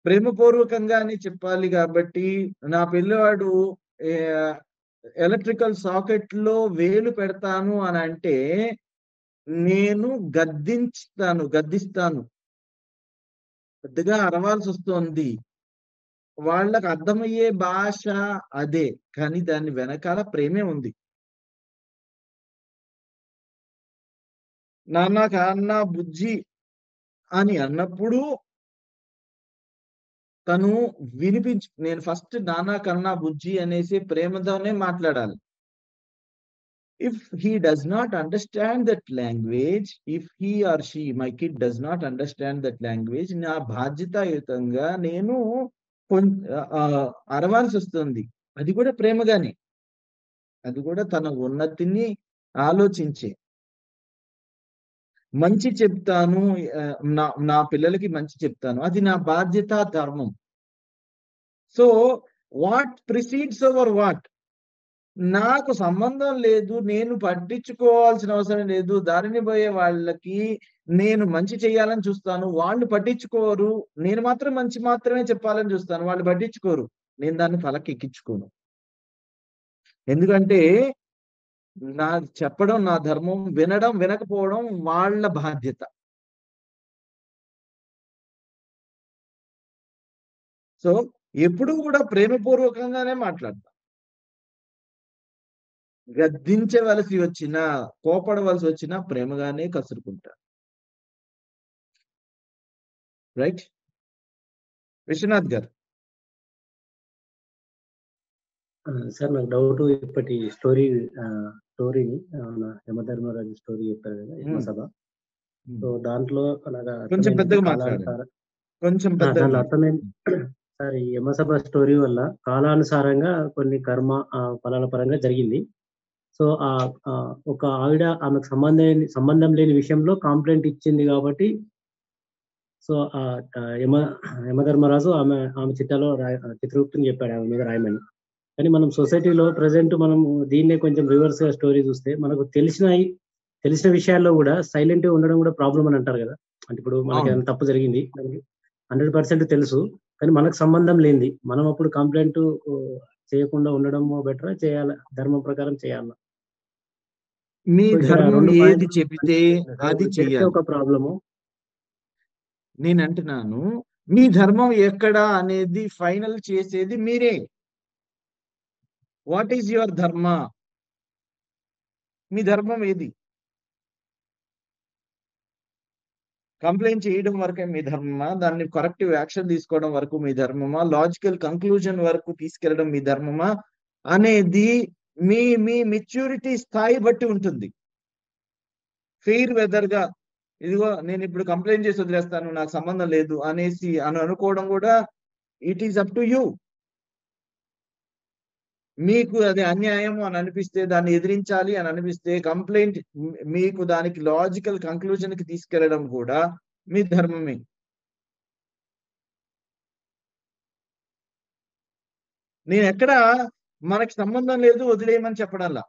ప్రేమపూర్వకంగానే చెప్పాలి కాబట్టి నా పిల్లవాడు ఎలక్ట్రికల్ సాకెట్ లో వేలు పెడతాను అని అంటే నేను గద్దిస్తాను, పెద్దగా అరవాల్సి వస్తుంది. వాళ్ళకు అర్థమయ్యే భాష అదే, కానీ దాని వెనకాల ప్రేమే ఉంది. నాన్న కన్నా బుజ్జి అని అన్నప్పుడు తను నేను ఫస్ట్ నాన్న కన్నా బుజ్జి అనేసి ప్రేమతోనే మాట్లాడాలి. if he does not understand that language, if he or she, my kid does not understand that language, నా బాధ్యతాయుతంగా నేను అరవాల్సి వస్తుంది. అది కూడా ప్రేమగానే, అది కూడా తన ఉన్నతిని ఆలోచించే. మంచి చెప్తాను, నా పిల్లలకి మంచి చెప్తాను, అది నా బాధ్యత, ధర్మం. So what precedes over what, నాకు సంబంధం లేదు, నేను పట్టించుకోవాల్సిన అవసరం లేదు, దారిని పోయే వాళ్ళకి నేను మంచి చేయాలని చూస్తాను, వాళ్ళు పట్టించుకోరు, నేను మాత్రం మంచి మాత్రమే చెప్పాలని చూస్తాను, వాళ్ళు పట్టించుకోరు, నేను దాన్ని పలకెక్కించుకోను. ఎందుకంటే నా చెప్పడం నా ధర్మం, వినడం వినకపోవడం వాళ్ళ బాధ్యత. సో ఎప్పుడు కూడా ప్రేమపూర్వకంగానే మాట్లాడతాం. గద్దించవలసి వచ్చినా, కోపడవలసి వచ్చినా ప్రేమగానే కసురుకుంటా. రైట్ విశ్వనాథ్ గారు? సార్ నాకు డౌట్, ఇప్పటి స్టోరీని యమధర్మరాజు స్టోరీ చెప్పారు కదా, యమసభ. సో దాంట్లో కొంచెం పెద్దగా మాట్లాడండి, కొంచెం పెద్దగా. దాని అర్థం ఏంటి సార్? ఈ యమసభ స్టోరీ వల్ల కాలానుసారంగా కొన్ని కర్మ ఫలాల పరంగా జరిగింది. సో ఒక ఆవిడ ఆమెకు సంబంధం లేని విషయంలో కంప్లైంట్ ఇచ్చింది కాబట్టి, సో యమధర్మరాజు ఆమె చిట్టాలో చిత్రగుప్తుని చెప్పాడు ఆమె మీద రాయమని. కానీ మనం సొసైటీలో ప్రజెంట్ మనం దీన్నే కొంచెం రివర్స్ గా స్టోరీ చూస్తే, మనకు తెలిసిన విషయాల్లో కూడా సైలెంట్ గా ఉండడం కూడా ప్రాబ్లం అని అంటారు కదా. అంటే ఇప్పుడు మనకి ఏదైనా తప్పు జరిగింది, 100% తెలుసు, కానీ మనకు సంబంధం లేనిది మనం అప్పుడు కంప్లైంట్ చేయకుండా ఉండడం బెటర్, చేయాలి ధర్మం ప్రకారం చేయాలి. మీ ధర్మం ఏది చెబితే అది చెయ్యాలి. ఒక ప్రాబ్లము నేను అంటున్నాను, మీ ధర్మం ఎక్కడా అనేది ఫైనల్ చేసేది మీరే. వాట్ ఈజ్ యువర్ ధర్మ? మీ ధర్మం ఏది? కంప్లైంట్ చేయడం వరకే మీ ధర్మమా? దాన్ని కరెక్టివ్ యాక్షన్ తీసుకోవడం వరకు మీ ధర్మమా? లాజికల్ కంక్లూజన్ వరకు తీసుకెళ్లడం మీ ధర్మమా అనేది మీ మెచ్యూరిటీ స్థాయి బట్టి ఉంటుంది. ఫెయిర్ వెదర్ గా ఇదిగో నేను ఇప్పుడు కంప్లైంట్ చేసి వదిలేస్తాను, నాకు సంబంధం లేదు అనేసి అనుకోవడం కూడా it is up to you. మీకు అది అన్యాయం అని అనిపిస్తే, దాన్ని ఎదిరించాలి అని అనిపిస్తే, కంప్లైంట్ మీకు దానికి లాజికల్ కంక్లూజన్ కి తీసుకెళ్లడం కూడా మీ ధర్మమే. నేను ఎక్కడ మనకి సంబంధం లేదు వదిలేయమని చెప్పడంలా.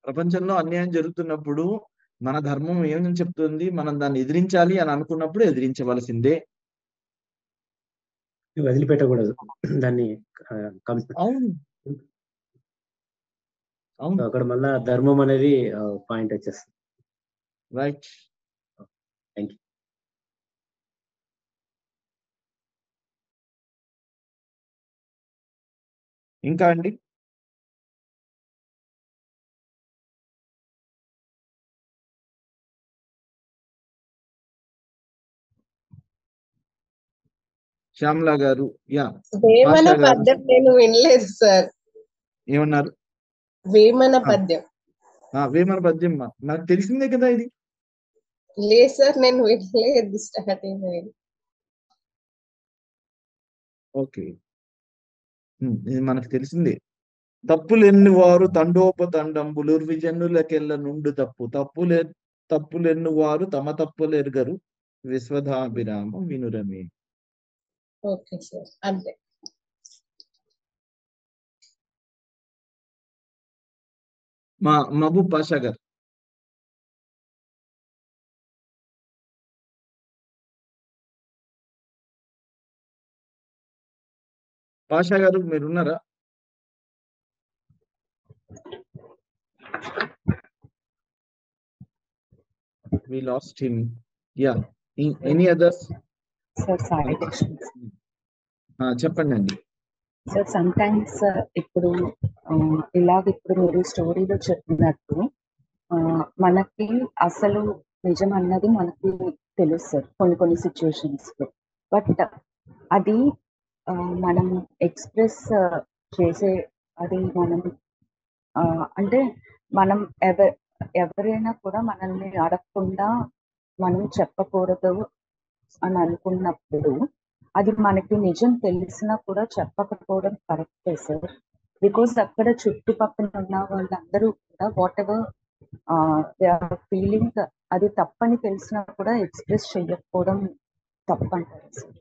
ప్రపంచంలో అన్యాయం జరుగుతున్నప్పుడు మన ధర్మం ఏమని చెప్తుంది, మనం దాన్ని ఎదిరించాలి అని అనుకున్నప్పుడు ఎదిరించవలసిందే, వదిలిపెట్టకూడదు దాన్ని. అవును అవును, అక్కడ మళ్ళా ధర్మం అనేది పాయింట్ వచ్చేస్తుంది. రైట్. Thank you. ఇంకా అండి? శ్యామలా గారు? యా, వేమన పద్యం నేను వినలేదు సార్. ఏమన్నారు? వేమన పద్యం. వేమన పద్యం నాకు తెలిసిందే కదా ఇది. లేదు సార్, నేను వినలేదు స్టార్టింగ్. ఓకే, ఇది మనకు తెలిసిందే. తప్పులెన్ను వారు తండోపతండంబులు విజనులకెల్ల నుండు తప్పులెన్ను వారు తమ తప్పులెరుగరు విశ్వధాభిరామ వినురమే. ఓకే సార్, అంతే. మహబూబ్ పాషా గారు? పాషా గారు మీరున్నారా? We lost him. Yeah. Any others? Sir, sorry. చెప్పండి అండి. సార్ సమ్టైమ్స్ ఇప్పుడు ఇప్పుడు మీరు స్టోరీలో చెప్పినట్టు మనకి అసలు నిజం అన్నది మనకి తెలుసు సార్ కొన్ని సిచ్యువేషన్స్ లో. బట్ అది మనం ఎక్స్ప్రెస్ చేసే అది మనం అంటే మనం ఎవరైనా కూడా మనల్ని అడగకుండా మనం చెప్పకూడదు అని అనుకున్నప్పుడు అది మనకి నిజం తెలిసినా కూడా చెప్పకపోవడం కరెక్టే సార్. బికాస్ అక్కడ చుట్టుపక్కల ఉన్న వాళ్ళందరూ కూడా వాట్ ఎవర్ ఫీలింగ్ అది తప్పని తెలిసినా కూడా ఎక్స్ప్రెస్ చేయకపోవడం తప్పంటారు సార్.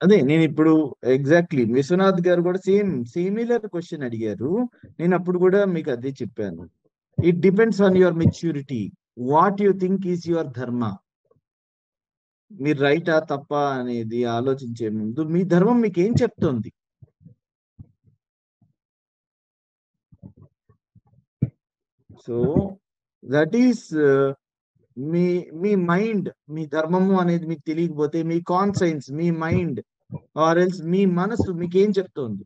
అదే నేను ఇప్పుడు ఎగ్జాక్ట్లీ విశ్వనాథ్ గారు కూడా సిమిలర్ క్వశ్చన్ అడిగారు. నేను అప్పుడు కూడా మీకు అదే చెప్పాను. It depends on your maturity. What you think is your ధర్మ. మీరు రైటా తప్ప అనేది ఆలోచించే ముందు మీ ధర్మం మీకు ఏం చెప్తుంది. సో దట్ ఈస్ మీ మైండ్, మీ ధర్మము అనేది మీకు తెలియకపోతే మీ కాన్సైన్స్, మీ మైండ్ ఆర్ ఎల్స్ మీ మనసు మీకు ఏం చెప్తుంది,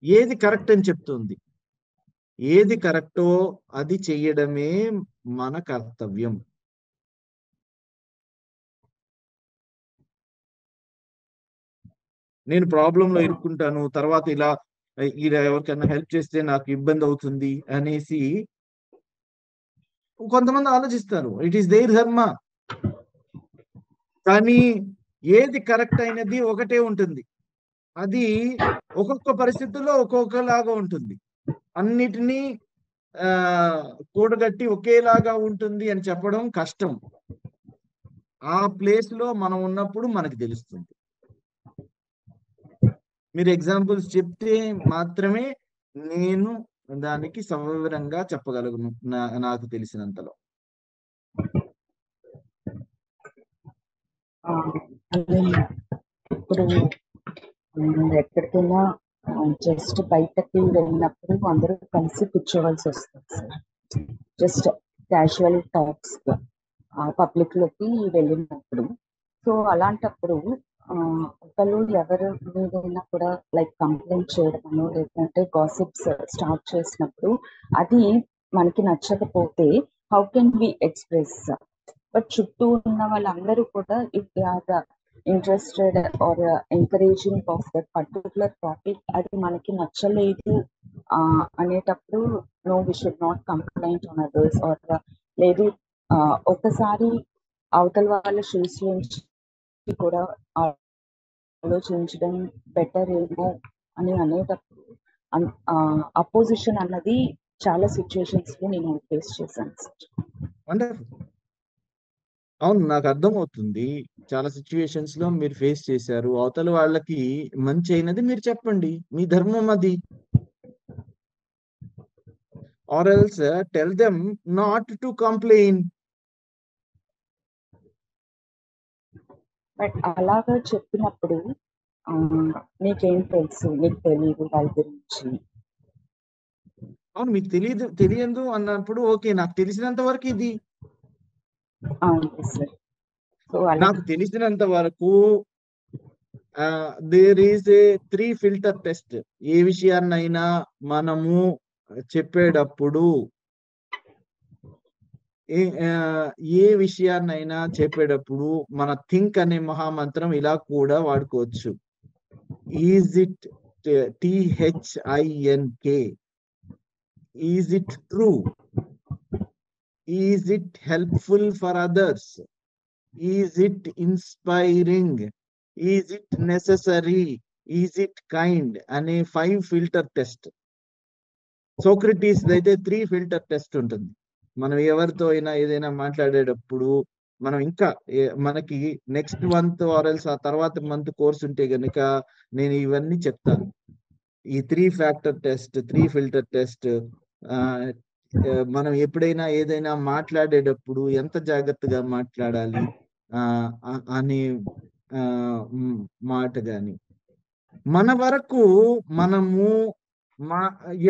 ఏది కరెక్ట్ అని చెప్తుంది. ఏది కరెక్టో అది చెయ్యడమే మన కర్తవ్యం. నేను ప్రాబ్లంలో ఇరుక్కుంటాను, తర్వాత ఇలా ఎవరికైనా హెల్ప్ చేస్తే నాకు ఇబ్బంది అవుతుంది అనేసి కొంతమంది ఆలోచిస్తారు. ఇట్ ఈస్ దేర్ ధర్మ. కానీ ఏది కరెక్ట్ అయినది ఒకటే ఉంటుంది. అది ఒక్కొక్క పరిస్థితుల్లో ఒక్కొక్కలాగా ఉంటుంది. అన్నిటినీ కూడగట్టి ఒకేలాగా ఉంటుంది అని చెప్పడం కష్టం. ఆ ప్లేస్ లో మనం ఉన్నప్పుడు మనకి తెలుస్తుంది. మీరు ఎగ్జాంపుల్స్ చెప్తే మాత్రమే నేను దానికి సవివరంగా చెప్పగలను నాకు తెలిసినంతలో. ఇప్పుడు ఎక్కడికైనా జస్ట్ బయటకి వెళ్ళినప్పుడు అందరూ కలిసి కూర్చోవలసి వస్తుంది sir. Just casual talks public లోకి వెళ్ళినప్పుడు. సో అలాంటప్పుడు ఒకళ్ళు ఎవరు మీదైనా కూడా లైక్ కంప్లైంట్ చేయడమో లేదంటే గాసిప్స్ స్టార్ట్ చేసినప్పుడు అది మనకి నచ్చకపోతే how can we express. But చుట్టూ ఉన్న వాళ్ళందరూ కూడా if they are interested or encouraging of that particular topic, అది మనకి నచ్చలేదు అనేటప్పుడు no we should not complaint on others. Or లేదు ఒకసారి అవతల వాళ్ళ షూస్ నుంచి కూడా ఆలోచించడం బెటర్ ఏమో అని అనేటప్పుడు అపోజిషన్ అన్నది చాలా సిచ్యువేషన్స్ లో నేను ఫేస్ చేశాను సార్. వండర్ఫుల్. అవును, నాకు అర్థమవుతుంది. చాలా సిచ్యువేషన్స్ లో మీరు ఫేస్ చేశారు. అవతల వాళ్ళకి మంచి అయినది మీరు చెప్పండి, మీ ధర్మం అది. Or else tell them not to complain. But అలాగా చెప్పినప్పుడు నీకేం తెలుసు, నీకు తెలియదు వాళ్ళ గురించి. అవును, మీకు తెలియదు అన్నప్పుడు ఓకే, నాకు తెలిసినంత వరకు ఇది. అవును సార్. సో నాకు తెలిసినంత వరకు there is a 3 filter test. ఏ విషయాన్నైనా మనము చెప్పేటప్పుడు ఏ విషయాన్నైనా చెప్పేటప్పుడు మన థింక్ అనే మహామంత్రం ఇలా కూడా వాడుకోవచ్చు. Is it THINK, is it true, is it helpful for others, is it inspiring, is it necessary, is it kind అనే 5 ఫిల్టర్ టెస్ట్. సోక్రటీస్ అయితే 3 ఫిల్టర్ టెస్ట్ ఉంటుంది. మనం ఎవరితో అయినా ఏదైనా మాట్లాడేటప్పుడు మనం ఇంకా మనకి నెక్స్ట్ మంత్ ఆర్ ఎల్స్ ఆ తర్వాత మంత్ కోర్స్ ఉంటే గనుక నేను ఇవన్నీ చెప్తాను. ఈ 3 ఫ్యాక్టర్ టెస్ట్, 3 ఫిల్టర్ టెస్ట్. మనం ఎప్పుడైనా ఏదైనా మాట్లాడేటప్పుడు ఎంత జాగ్రత్తగా మాట్లాడాలి అనే మాట గాని, మన వరకు మనము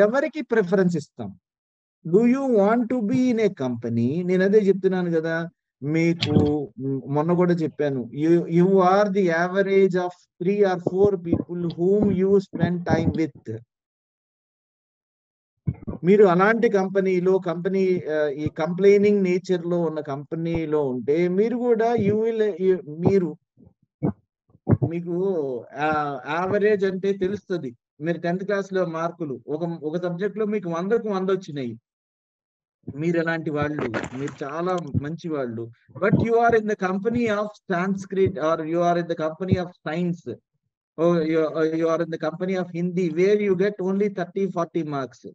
ఎవరికి ప్రిఫరెన్స్ ఇస్తాం. Do you want to be in a company? నేను అదే చెప్తున్నాను కదా మీకు, మొన్న కూడా చెప్పాను. You are the average of 3 or 4 people whom you spend time with. మీరు అలాంటి కంపెనీలో ఈ కంప్లైనింగ్ నేచర్ లో ఉన్న కంపెనీలో ఉంటే మీరు కూడా మీరు మీకు యావరేజ్ అంటే తెలుస్తుంది. మీరు 10th క్లాస్ లో మార్కులు ఒక సబ్జెక్ట్ లో మీకు 100కు 100 వచ్చినాయి. మీరు ఎలాంటి వాళ్ళు, మీరు చాలా మంచి వాళ్ళు. But you are in the company of Sanskrit or you are in the company of science, you are in the company of Hindi where you get only 30-40 marks.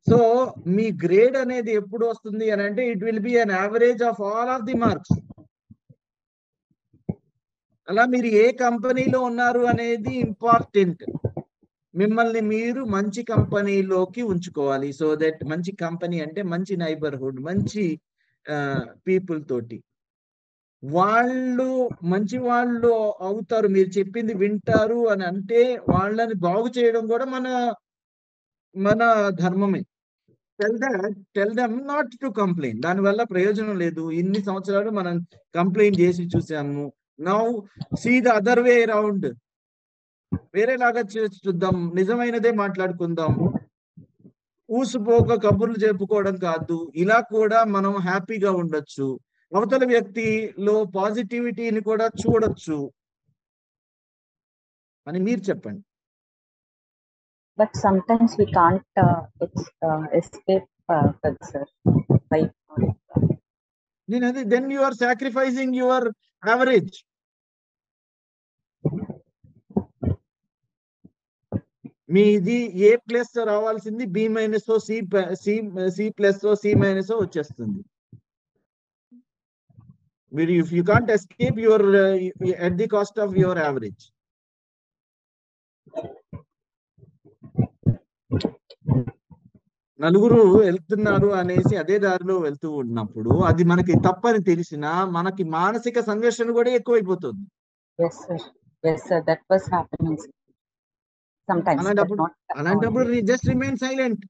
So మీ గ్రేడ్ అనేది ఎప్పుడు వస్తుంది అని అంటే it will be an average of all of the marks. అలా మీరు ఏ కంపెనీలో ఉన్నారు అనేది ఇంపార్టెంట్. మిమ్మల్ని మీరు మంచి కంపెనీలోకి ఉంచుకోవాలి. సో దట్ మంచి కంపెనీ అంటే మంచి నైబర్హుడ్, మంచి పీపుల్ తోటి. వాళ్ళు మంచి వాళ్ళు అవుతారు, మీరు చెప్పింది వింటారు అని అంటే వాళ్ళని బాగు చేయడం కూడా మన ధర్మమే. Tell them not to complaint. దానివల్ల ప్రయోజనం లేదు. ఇన్ని సంవత్సరాలు మనం కంప్లైంట్ చేసి చూసాము. Now see the other way around. వేరేలాగా చూద్దాం, నిజమైనదే మాట్లాడుకుందాం. ఊసిపోక కబుర్లు చెప్పుకోవడం కాదు, ఇలా కూడా మనం హ్యాపీగా ఉండొచ్చు. అవతల వ్యక్తిలో పాజిటివిటీని కూడా చూడొచ్చు అని మీరు చెప్పండి. But sometimes we can't escape that, sir. Then you are sacrificing your average. మీది ఏ ప్లస్ రావాల్సింది B minus C plus C minus వచ్చేస్తుంది. మీరు if you can't escape your at the cost of your average. నలుగురు వెళ్తున్నారు అనేసి అదే దారిలో వెళ్తూ ఉన్నప్పుడు అది మనకి తప్పని తెలిసినా మనకి మానసిక సంఘర్షణ కూడా ఎక్కువైపోతుంది. Yes, sir. Yes, sir. That was happening sometimes. అలాంటప్పుడు జస్ట్ రిమైన్ సైలెంట్.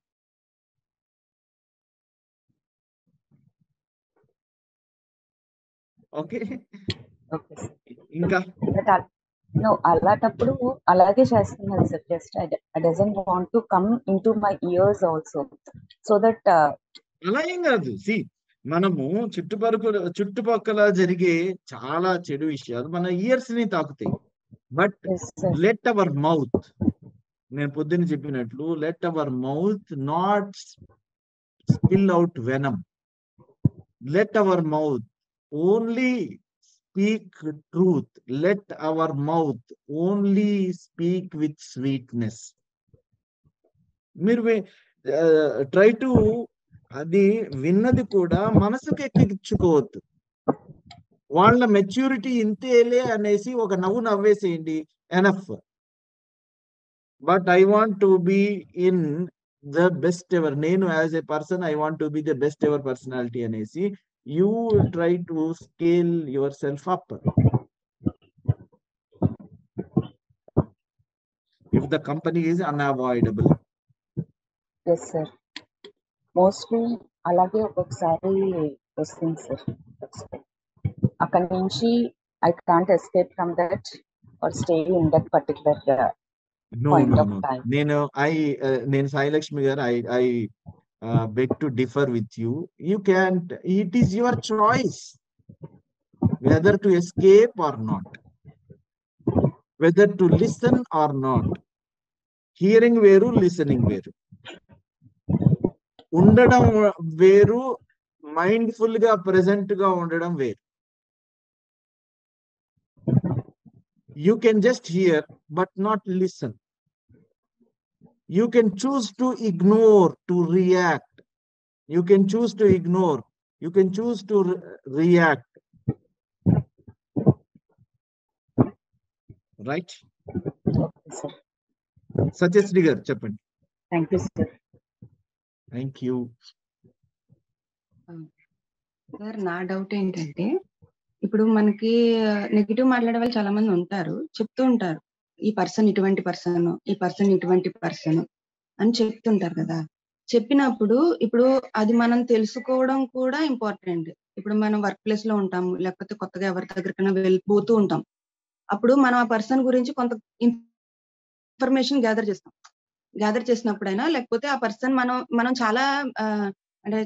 ఓకే, ఇంకా no, అలాంటప్పుడు అలాగే చేస్తున్నాను sir. Just I doesn't want to come into my ears also, so that అలా ఏం కాదు. సి మనము చుట్టుపక్కల జరిగే చాలా చెడు విషయాలు మన ఇయర్స్ ని తాకుతాయి. బట్ లెట్ అవర్ మౌత్, నేను పొద్దున్న చెప్పినట్లు, let our mouth not spill out venom. Let our mouth only speak truth. Let our mouth only speak with sweetness. మీరు ట్రై టు అది విన్నది కూడా మనసుకు ఎక్కించుకోవద్దు. వాళ్ళ మెచ్యూరిటీ ఇంతేలే అనేసి ఒక నవ్వు నవ్వేసేయండి, enough. But I want to be in the best ever, నేను as a person I want to be the best ever personality అనేసి you try to scale yourself up. If the company is unavoidable. Yes, sir. Mostly అలాగే ఒక్కొక్కసారి వస్తుంది sir. అక్కడి నుంచి I can't escape from that or stay in that particular point of time. నేను సాయి లక్ష్మి గారు, I beg to differ with you. You can't. It is your choice whether to escape or not, whether to listen or not. Hearing veru, listening veru. ఉండడం వేరు, mindful గా present గా ఉండడం వేరు. You can just hear but not listen. You can choose to ignore, to react. You can choose to ignore. You can choose to react. Right? Okay, sir. Satyasri garu cheppandi. Thank you, sir. Thank you. Sir, నా doubt ఏంటంటే, ఇప్పుడు మనకి negative మాట్లాడే వాళ్ళు చాలా మంది ఉంటారు, చెప్తూ ఉంటారు ఈ పర్సన్ ఇటువంటి పర్సన్, ఈ పర్సన్ ఇటువంటి పర్సన్ అని చెప్తుంటారు కదా. చెప్పినప్పుడు ఇప్పుడు అది మనం తెలుసుకోవడం కూడా ఇంపార్టెంట్. ఇప్పుడు మనం వర్క్ ప్లేస్ లో ఉంటాము, లేకపోతే కొత్తగా ఎవరి దగ్గరికైనా వెళ్ళిపోతూ ఉంటాం. అప్పుడు మనం ఆ పర్సన్ గురించి కొంత ఇన్ఫర్మేషన్ గ్యాదర్ చేస్తాం. గ్యాదర్ చేసినప్పుడైనా, లేకపోతే ఆ పర్సన్ మనం చాలా అంటే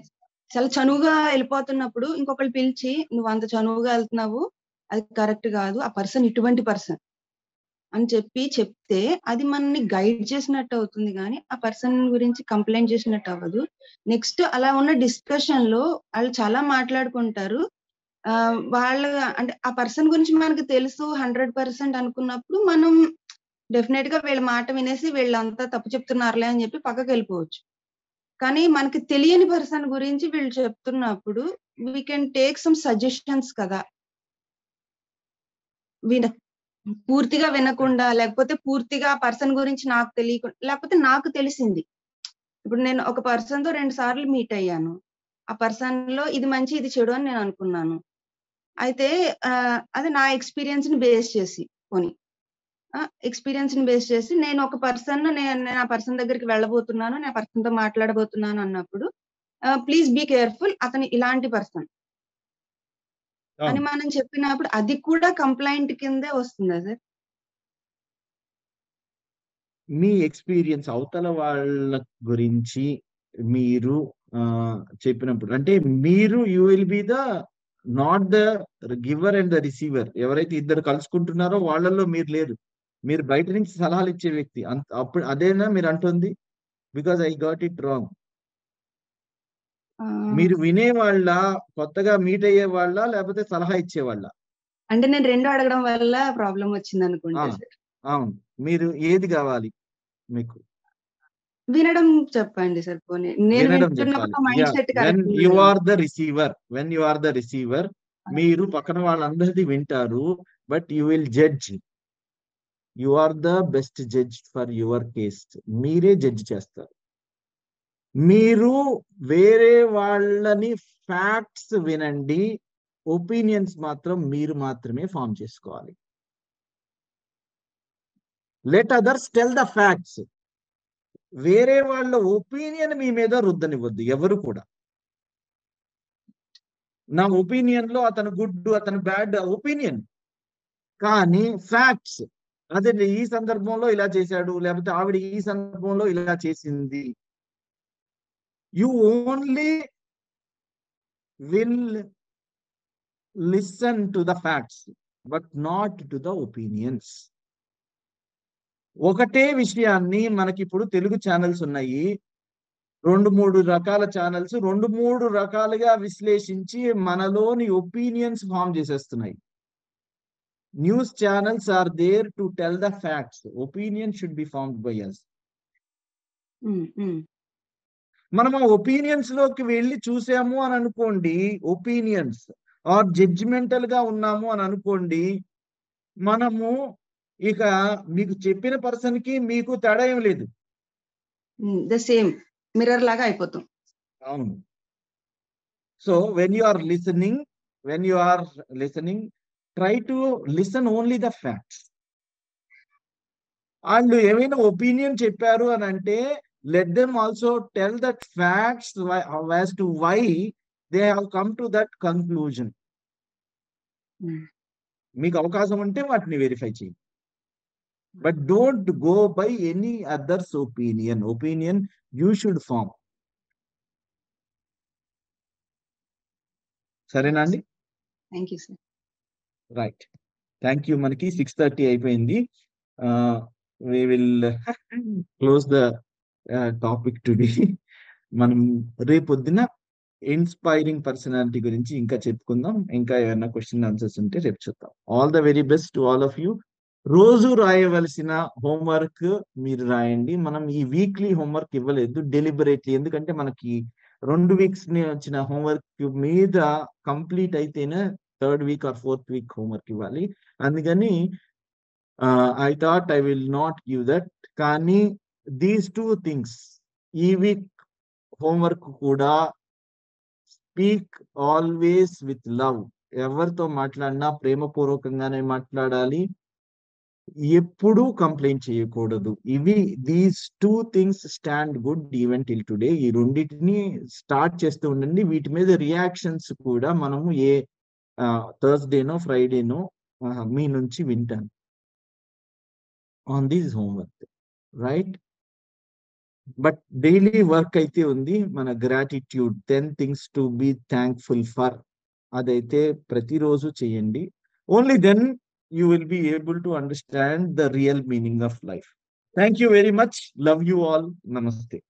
చాలా చనువుగా వెళ్ళిపోతున్నప్పుడు ఇంకొకళ్ళు పిలిచి, నువ్వు అంత చనువుగా వెళ్తున్నావు, అది కరెక్ట్ కాదు, ఆ పర్సన్ ఇటువంటి పర్సన్ అని చెప్తే అది మనల్ని గైడ్ చేసినట్టు అవుతుంది, కానీ ఆ పర్సన్ గురించి కంప్లైంట్ చేసినట్టు అవ్వదు. నెక్స్ట్ అలా ఉన్న డిస్కషన్ లో వాళ్ళు చాలా మాట్లాడుకుంటారు. వాళ్ళ అంటే ఆ పర్సన్ గురించి మనకు తెలుసు 100% అనుకున్నప్పుడు మనం డెఫినెట్ గా వీళ్ళ మాట వినేసి వీళ్ళంతా తప్పు చెప్తున్నారులే అని చెప్పి పక్కకి వెళ్ళిపోవచ్చు. కానీ మనకి తెలియని పర్సన్ గురించి వీళ్ళు చెప్తున్నప్పుడు we can take some suggestions కదా. పూర్తిగా వినకుండా, లేకపోతే పూర్తిగా పర్సన్ గురించి నాకు తెలియకుండా, లేకపోతే నాకు తెలిసింది. ఇప్పుడు నేను ఒక పర్సన్ తో 2 సార్లు మీట్ అయ్యాను. ఆ పర్సన్ లో ఇది మంచి ఇది చెడు అని నేను అనుకున్నాను. అయితే అది నా ఎక్స్పీరియన్స్ ని బేస్ చేసి ఎక్స్పీరియన్స్ ని బేస్ చేసి నేను ఒక పర్సన్ నేను ఆ పర్సన్ దగ్గరికి వెళ్ళబోతున్నాను, నేను పర్సన్ తో మాట్లాడబోతున్నాను అన్నప్పుడు ప్లీజ్ బీ కేర్ఫుల్, అతను ఇలాంటి పర్సన్ అని మనం చెప్పినప్పుడు అది కూడా కంప్లైంట్ కిందే వస్తుందా సార్? మీ ఎక్స్పీరియన్స్ అవతల వాళ్ళ గురించి మీరు చెప్పినప్పుడు అంటే మీరు you will be the not the giver and the receiver. ఎవరైతే ఇద్దరు కలుసుకుంటున్నారో వాళ్ళల్లో మీరు లేరు, మీరు బయట నుంచి సలహాలు ఇచ్చే వ్యక్తి. అప్పుడు అదేనా మీరు అంటుంది? Because I got it wrong. మీరు వినేవాళ్ళ, కొత్తగా మీట్ అయ్యే వాళ్ళ, లేకపోతే సలహా ఇచ్చేవాళ్ళ? అంటే నేను 2 అడగడం వల్ల ప్రాబ్లం వచ్చింది అనుకుంటా సార్. అవును, మీరు ఏది కావాలి మీకు? వినడం చెప్పండి సార్. పోనీ నేను వింటున్నప్పుడు mindset when you are the receiver మీరు పక్కన వాళ్ళందరిది వింటారు, but you will judge. You are the best judge for your case. మీరే జడ్జ్ చేస్తారు. మీరు వేరే వాళ్ళని ఫ్యాక్ట్స్ వినండి, ఒపీనియన్స్ మాత్రం మీరు మాత్రమే ఫామ్ చేసుకోవాలి. Let others tell the facts. వేరే వాళ్ళ ఒపీనియన్ మీ మీద రుద్దనివ్వద్దు ఎవరు కూడా. నా ఒపీనియన్ లో అతను గుడ్, అతను బ్యాడ్ ఒపీనియన్, కానీ ఫ్యాక్ట్స్ అదే ఈ సందర్భంలో ఇలా చేశాడు, లేకపోతే ఆవిడ ఈ సందర్భంలో ఇలా చేసింది. You only will listen to the facts but not to the opinions. ఒకటే విషయాన్ని మనకి ఇప్పుడు తెలుగు ఛానల్స్ ఉన్నాయి, 2-3 రకాల ఛానల్స్ 2-3 రకాలుగా విశ్లేషించి మనలోని ఒపీనియన్స్ ఫామ్ చేసేస్తున్నాయి. News channels are there to tell the facts. Opinion should be formed by us. మనం ఆ ఒపీనియన్స్ లోకి వెళ్ళి చూసాము అని అనుకోండి, ఒపీనియన్స్ ఆర్ జడ్జిమెంటల్ గా ఉన్నాము అని అనుకోండి, మనము ఇక మీకు చెప్పిన పర్సన్ కి మీకు తేడా ఏం లేదు, ద సేమ్ మిర్రర్ లాగా అయిపోతాం. అవును. So when you are listening, try to listen only the facts. వాళ్ళు ఏమైనా ఒపీనియన్ చెప్పారు అని అంటే let them also tell that facts as to why they have come to that conclusion. మీకు అవకాశం ఉంటే వాటిని వెరిఫై చేయండి, but don't go by any other's opinion you should form. సరేనా అండి? Thank you sir. Right, thank you. మనకి 6:30 అయిపోయింది. we will close the topic today. మనం రేపొద్దున ఇన్స్పైరింగ్ పర్సనాలిటీ గురించి ఇంకా చెప్పుకుందాం. ఇంకా ఏమైనా క్వశ్చన్ ఆన్సర్స్ ఉంటే రేపు చూద్దాం. All the very best to all of you. రోజు రాయవలసిన హోంవర్క్ మీరు రాయండి. మనం ఈ వీక్లీ హోంవర్క్ ఇవ్వలేదు డెలిబరేట్లీ, ఎందుకంటే మనకి 2 వీక్స్ వచ్చిన హోంవర్క్ మీద కంప్లీట్ అయితేనే 3rd week or 4th week homework ఇవ్వాలి. అందుకని I thought I will not give that. కానీ దీస్ 2 things ఈ వీక్ హోంవర్క్ కూడా, స్పీక్ ఆల్వేస్ విత్ లవ్. ఎవరితో మాట్లాడినా ప్రేమపూర్వకంగానే మాట్లాడాలి, ఎప్పుడూ కంప్లైంట్ చేయకూడదు. These 2 things stand good even till today. ఈ రెండింటిని స్టార్ట్ చేస్తూ ఉండండి. వీటి మీద రియాక్షన్స్ కూడా మనము థర్స్డేనో ఫ్రైడేనో మీ నుంచి వింటాను on this homework, right? But daily work అయితే ఉంది మన gratitude, 10 things to be thankful for. అదైతే ప్రతిరోజు చేయండి. Only then you will be able to understand the real meaning of life. Thank you very much. Love you all. Namaste.